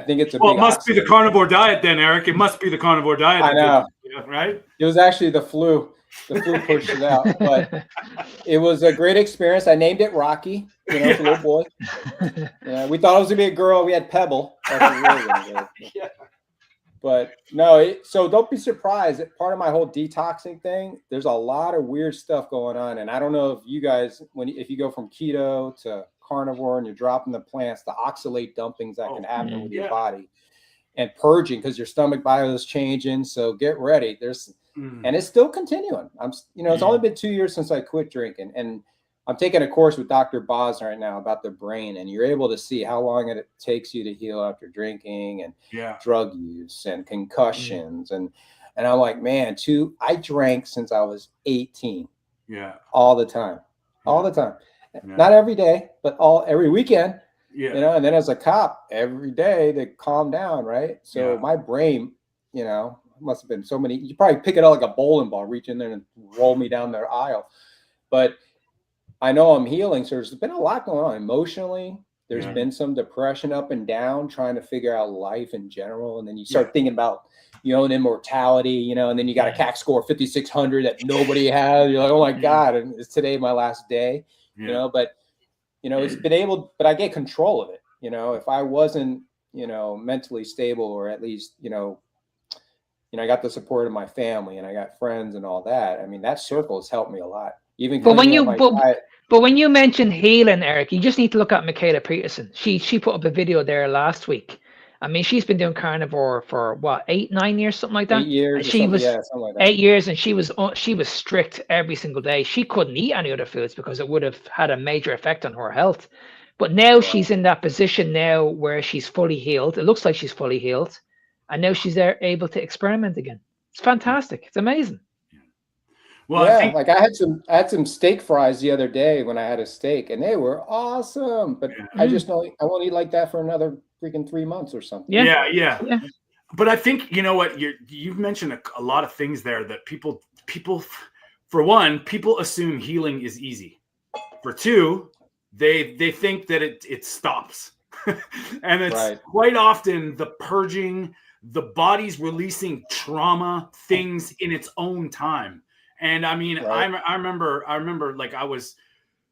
think it's a. Well, it must be the carnivore diet, then, Eric. It must be the carnivore diet. I know, right? It was actually the flu. The flu pushed it out, but it was a great experience. I named it Rocky. You know, it's a little boy. We thought it was gonna be a girl. We had Pebble. But no, so don't be surprised. Part of my whole detoxing thing, there's a lot of weird stuff going on. And I don't know if you guys, if you go from keto to carnivore and you're dropping the plants, the oxalate dumpings that can happen with your body and purging because your stomach bio is changing. So get ready. And it's still continuing. It's only been 2 years since I quit drinking, and I'm taking a course with Dr. Boz right now about the brain, and you're able to see how long it takes you to heal after drinking and drug use and concussions. And I'm like, man, I drank since I was 18. Yeah. All the time. Yeah. Not every day, but every weekend. Yeah. You know, and then as a cop, every day to calm down, right? So my brain, you know, must have been so many. You probably pick it up like a bowling ball, reach in there and roll me down the aisle. But I know I'm healing. So there's been a lot going on emotionally. There's been some depression up and down, trying to figure out life in general. And then you start thinking about your own immortality, you know, and then you got a CAC score of 5,600 that nobody has. You're like, oh my God, and is today my last day? You know, but, you know, but I get control of it. You know, if I wasn't, you know, mentally stable, or at least, you know, I got the support of my family and I got friends and all that. I mean, that circle has helped me a lot. Even But when cleaning you up my diet. but when you mention healing, Eric, you just need to look at Michaela Peterson. She put up a video there last week. I mean, she's been doing carnivore for what, 8, 9 years, something like that. 8 years And or she something, was yeah, something like that. 8 years, and she was strict every single day. She couldn't eat any other foods because it would have had a major effect on her health. But now she's in that position now where she's fully healed. It looks like she's fully healed, and now she's there able to experiment again. It's fantastic. It's amazing. Well, yeah, I think, like I had some steak fries the other day when I had a steak, and they were awesome. But I just know I won't eat like that for another freaking 3 months or something. Yeah. But I think, you know what, you've mentioned a lot of things there that people, for one, people assume healing is easy. For two, they think that it stops. And it's quite often the purging, the body's releasing trauma things in its own time. And I mean, I remember like I was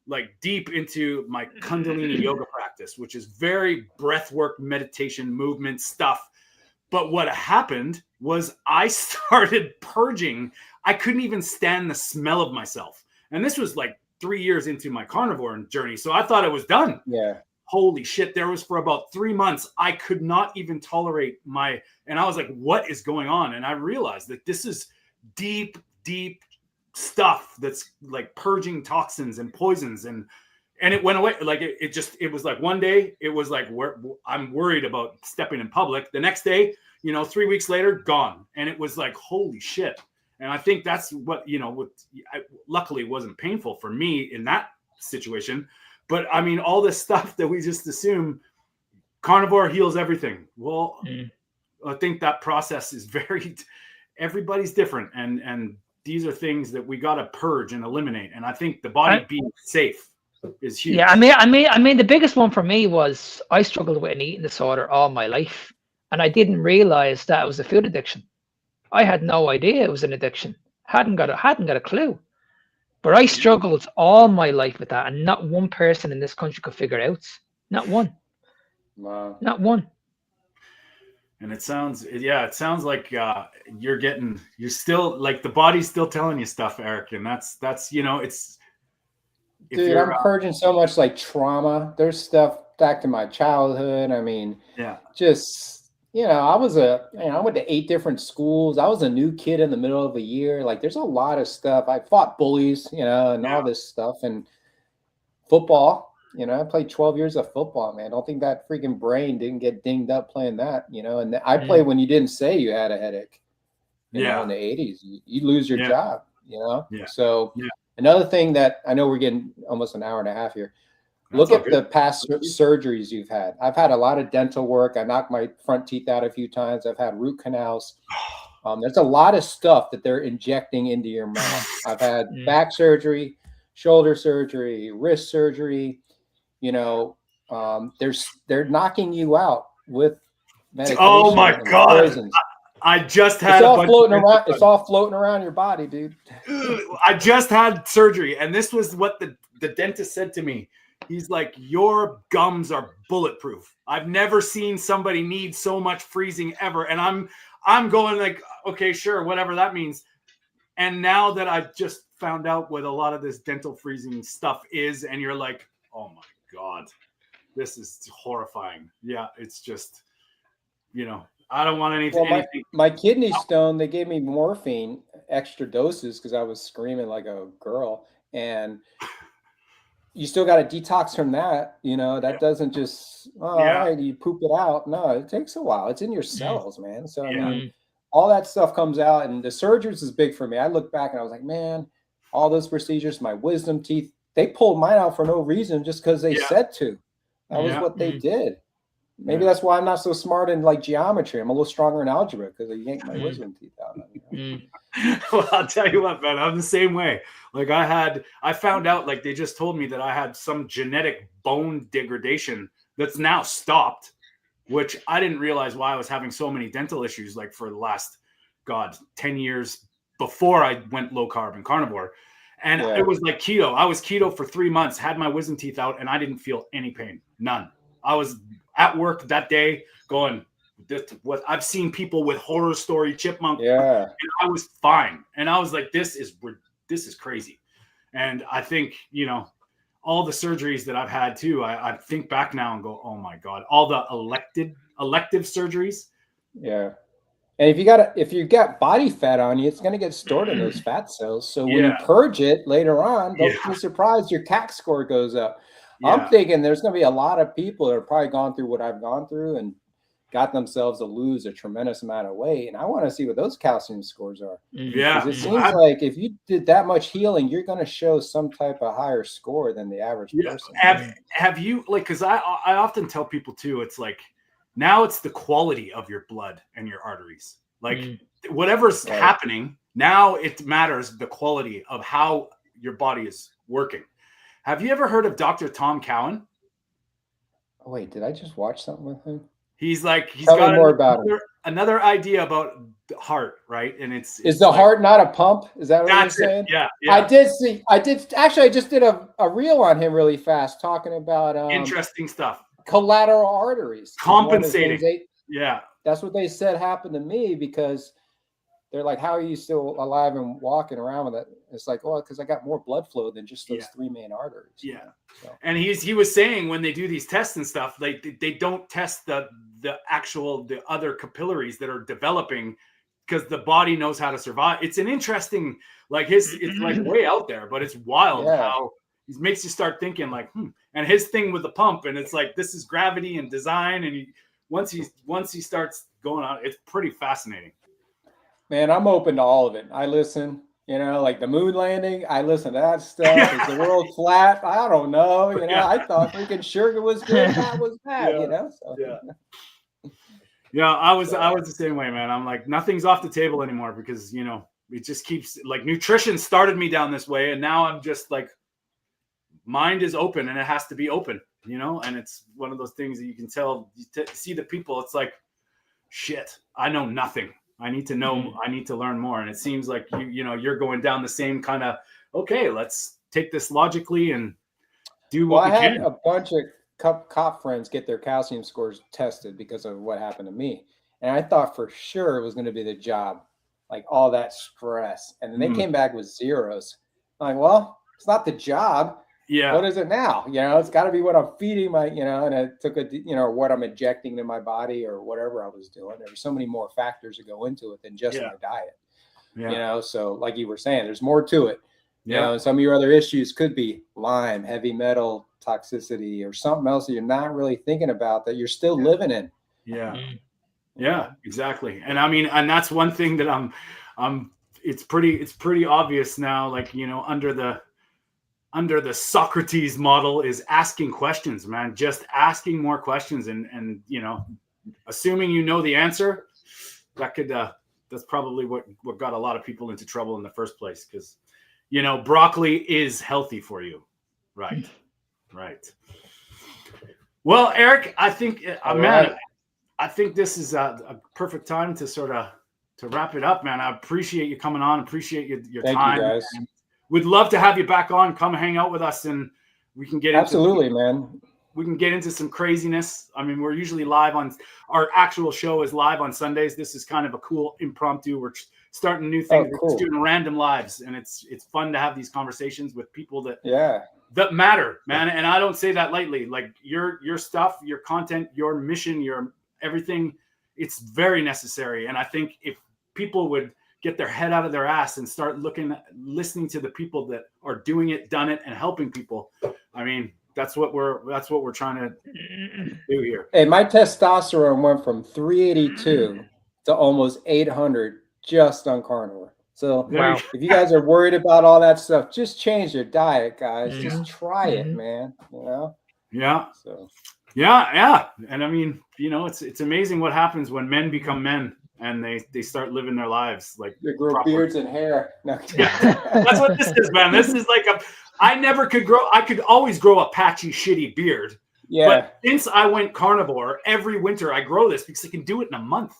like deep into my Kundalini yoga practice, which is very breathwork, meditation, movement stuff. But what happened was I started purging. I couldn't even stand the smell of myself. And this was like 3 years into my carnivore journey. So I thought it was done. Yeah. Holy shit. There was for about 3 months, I could not even tolerate and I was like, what is going on? And I realized that this is deep stuff that's like purging toxins and poisons, and it went away. Like it was like one day it was like, I'm worried about stepping in public. The next day, 3 weeks later, gone. And it was like, holy shit. And I think that's what, luckily wasn't painful for me in that situation. But I mean, all this stuff that we just assume carnivore heals everything. Well, I think that process is everybody's different. And these are things that we got to purge and eliminate. And I think the body being safe is huge. Yeah, I mean, the biggest one for me was I struggled with an eating disorder all my life, and I didn't realize that it was a food addiction. I had no idea it was an addiction. Hadn't got a clue. But I struggled all my life with that, and not one person in this country could figure it out. Not one. Wow. Not one. And it sounds like you're still like the body's still telling you stuff, Eric. And that's it's. Dude, I'm purging so much like trauma. There's stuff back to my childhood. I mean, just, I went to 8 different schools. I was a new kid in the middle of a year. Like there's a lot of stuff. I fought bullies, and all this stuff, and football. I played 12 years of football, man. I don't think that freaking brain didn't get dinged up playing that, and I played when you didn't say you had a headache. In the 80s, you lose your job, So another thing that I know we're getting almost an hour and a half here. Look at the past surgeries you've had. I've had a lot of dental work. I knocked my front teeth out a few times. I've had root canals. There's a lot of stuff that they're injecting into your mouth. I've had back surgery, shoulder surgery, wrist surgery. They're knocking you out with medication. Oh my God. Poisons. I just had it's all floating around your body, dude. I just had surgery, and this was what the dentist said to me. He's like, your gums are bulletproof. I've never seen somebody need so much freezing ever. And I'm going like, okay, sure, whatever that means. And now that I just found out what a lot of this dental freezing stuff is, and you're like, oh my God, this is horrifying. Yeah, it's just, I don't want anything. Well, my kidney stone, they gave me morphine, extra doses, because I was screaming like a girl. And you still got to detox from that. That doesn't just, all right, you poop it out. No, it takes a while. It's in your cells, man. So, I mean, all that stuff comes out. And the surgeries is big for me. I look back and I was like, man, all those procedures, my wisdom teeth, they pulled mine out for no reason, just because they said to. That was what they did. Maybe that's why I'm not so smart in like geometry. I'm a little stronger in algebra because I yanked my wisdom teeth out. Well, I'll tell you what, man, I'm the same way. Like I found out, like they just told me that I had some genetic bone degradation that's now stopped, which I didn't realize why I was having so many dental issues like for the last 10 years before I went low carb and carnivore. And it was like keto. I was keto for 3 months, had my wisdom teeth out, and I didn't feel any pain. None. I was at work that day going, what I've seen people with horror story chipmunk, Yeah. and I was fine. And I was like, this is crazy. And I think, you know, all the surgeries that I've had too, I think back now and go, oh my God, all the elective surgeries. Yeah. And if you got body fat on you, it's going to get stored in those fat cells. So when you purge it later on, don't be surprised your CAC score goes up. I'm thinking there's going to be a lot of people that have probably gone through what I've gone through and got themselves to lose a tremendous amount of weight. And I want to see what those calcium scores are. Yeah. It seems like if you did that much healing, you're going to show some type of higher score than the average person. Have you, like, because I often tell people too, it's like, now it's the quality of your blood and your arteries. Like whatever's happening, now it matters the quality of how your body is working. Have you ever heard of Dr. Tom Cowan? Oh, wait, did I just watch something with him? He's got more about another idea about the heart, right? And it's the heart not a pump? Is that what you're saying? Yeah. I just did a reel on him really fast talking about interesting stuff. Collateral arteries. Compensating. That's what they said happened to me, because they're like, how are you still alive and walking around with it? It's like, well, because I got more blood flow than just those three main arteries. Yeah. So. And he was saying when they do these tests and stuff, they don't test the other capillaries that are developing, because the body knows how to survive. It's an interesting, like it's like way out there, but it's wild how it makes you start thinking like, and his thing with the pump, and it's like, this is gravity and design. And once he starts going on, it's pretty fascinating. Man, I'm open to all of it. I listen, you know, like the moon landing. I listen to that stuff. Is the world flat? I don't know. You know, I thought freaking sugar was good. That was bad, you know? So. Yeah, I was the same way, man. I'm like, nothing's off the table anymore, because, you know, it just keeps, like, nutrition started me down this way. And now I'm just like, mind is open, and it has to be open, you know? And it's one of those things that you can tell, see the people. It's like, shit, I know nothing. I need to know, I need to learn more. And it seems like you're going down the same kind of, okay, let's take this logically and do what we can. I had a bunch of cop friends get their calcium scores tested because of what happened to me. And I thought for sure it was going to be the job, like all that stress. And then they came back with zeros. I'm like, well, it's not the job. Yeah. What is it now? You know, it's got to be what I'm feeding my, you know, and it took what I'm injecting in my body or whatever I was doing. There's so many more factors that go into it than just my diet. Yeah. You know, so like you were saying, there's more to it. You know, some of your other issues could be Lyme, heavy metal toxicity, or something else that you're not really thinking about that you're still living in. Yeah, exactly. And I mean, and that's one thing that it's pretty obvious now, like, you know, under the Socrates model is asking questions, man, just asking more questions. And, you know, assuming you know the answer, that's probably what got a lot of people into trouble in the first place. Because, you know, broccoli is healthy for you. Right. Well, Eric, I think, I think this is a perfect time to sort of to wrap it up, man. I appreciate you coming on. Appreciate your time. Thank you, guys. We'd love to have you back on. Come hang out with us, and we can get man. We can get into some craziness. I mean, we're usually live on our actual show is live on Sundays. This is kind of a cool impromptu. We're starting new things. We're just doing random lives, and it's fun to have these conversations with people that matter, man. And I don't say that lightly. Like your stuff, your content, your mission, your everything, it's very necessary. And I think if people would get their head out of their ass and start listening to the people that are doing it, done it, and helping people, I mean, that's what we're trying to do here. Hey, my testosterone went from 382 to almost 800 just on carnivore. So if you guys are worried about all that stuff, just change your diet, guys. Just try it, man. You know? Yeah. So. Yeah. And I mean, you know, it's amazing what happens when men become men and they start living their lives like they grow beards and hair. No. That's what this is, man. This is like I could always grow a patchy, shitty beard. Yeah. But since I went carnivore, every winter I grow this because I can do it in a month.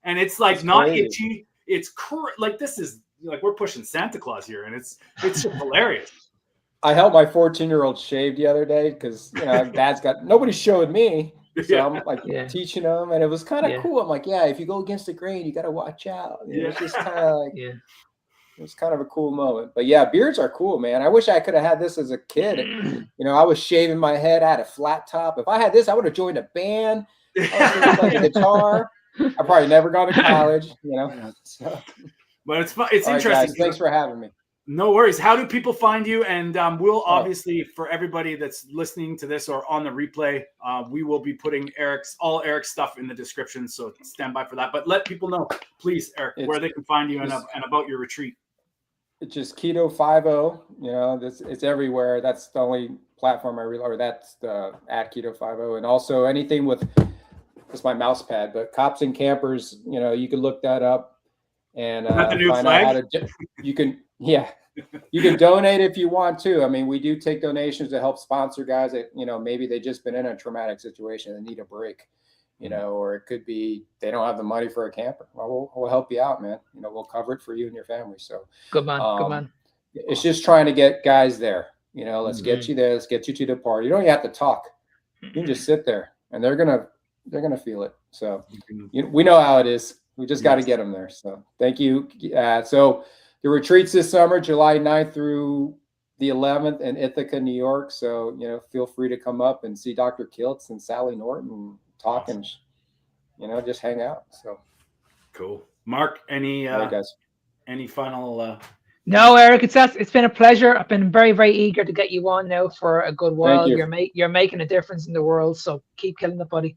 And it's like not itchy. It's like this is like we're pushing Santa Claus here, and it's just hilarious. I helped my 14-year-old shave the other day because, you know, Dad's got nobody showed me. So I'm like teaching them, and it was kind of cool. I'm like, yeah, if you go against the grain, you got to watch out. It was just kind of like, it was kind of a cool moment. But yeah, beards are cool, man. I wish I could have had this as a kid. You know, I was shaving my head, I had a flat top. If I had this, I would have joined a band. I was playing the guitar. I probably never gone to college, you know. So. But it's fun. It's interesting. Right, guys, thanks for having me. No worries. How do people find you? And we'll obviously, for everybody that's listening to this or on the replay, we will be putting all Eric's stuff in the description. So stand by for that. But let people know, please, Eric, where they can find you and about your retreat. It's just KetoFiveO. You know, it's everywhere. That's the only platform or that's the at KetoFiveO. And also anything with, it's my mouse pad, but Cops and Campers, you know, you can look that up and find out how to, you can donate if you want to. I mean, we do take donations to help sponsor guys that, you know, maybe they just been in a traumatic situation and need a break, you know, or it could be they don't have the money for a camper. Well, we'll help you out, man. You know, we'll cover it for you and your family. So good man. It's just trying to get guys there. You know, let's get you there. Let's get you to the party. You don't even have to talk. You can just sit there, and they're gonna feel it. So we know how it is. We just got to get them there. So thank you. So the retreats this summer, July 9th through the 11th in Ithaca, New York. So, you know, feel free to come up and see Dr. Kiltz and Sally Norton and talk and, you know, just hang out. So cool. Mark, any final? No, Eric, it's been a pleasure. I've been very, very eager to get you on now for a good while. You're making a difference in the world. So keep killing it, buddy.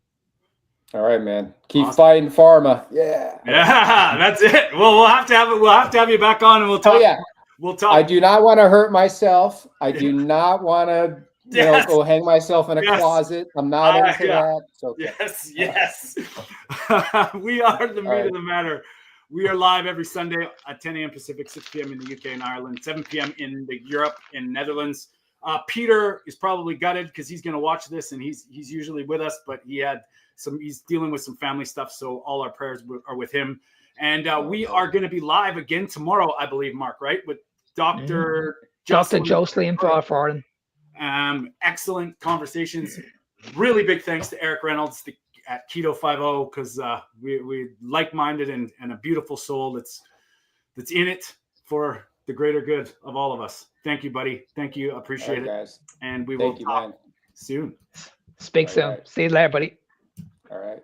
All right, man. Keep fighting pharma. Yeah. Yeah, that's it. Well, we'll have to have you back on, and we'll talk. Oh, yeah. We'll talk. I do not want to hurt myself. I do not want to, you know, go hang myself in a closet. I'm not into that. So yes. We are the meat of the matter. We are live every Sunday at 10 a.m. Pacific, 6 p.m. in the UK and Ireland, 7 p.m. in Europe and Netherlands. Peter is probably gutted because he's going to watch this, and he's usually with us, but he's dealing with some family stuff, so all our prayers are with him. And we are going to be live again tomorrow, I believe, Mark, right? With Dr. Jocelyn Forden. Excellent conversations. Really big thanks to Eric Reynolds at KetoFiveO, because we like-minded and a beautiful soul that's in it for the greater good of all of us. Thank you, buddy. Thank you. Appreciate it. Guys. And we will talk soon. Speak soon. See you later, buddy. All right.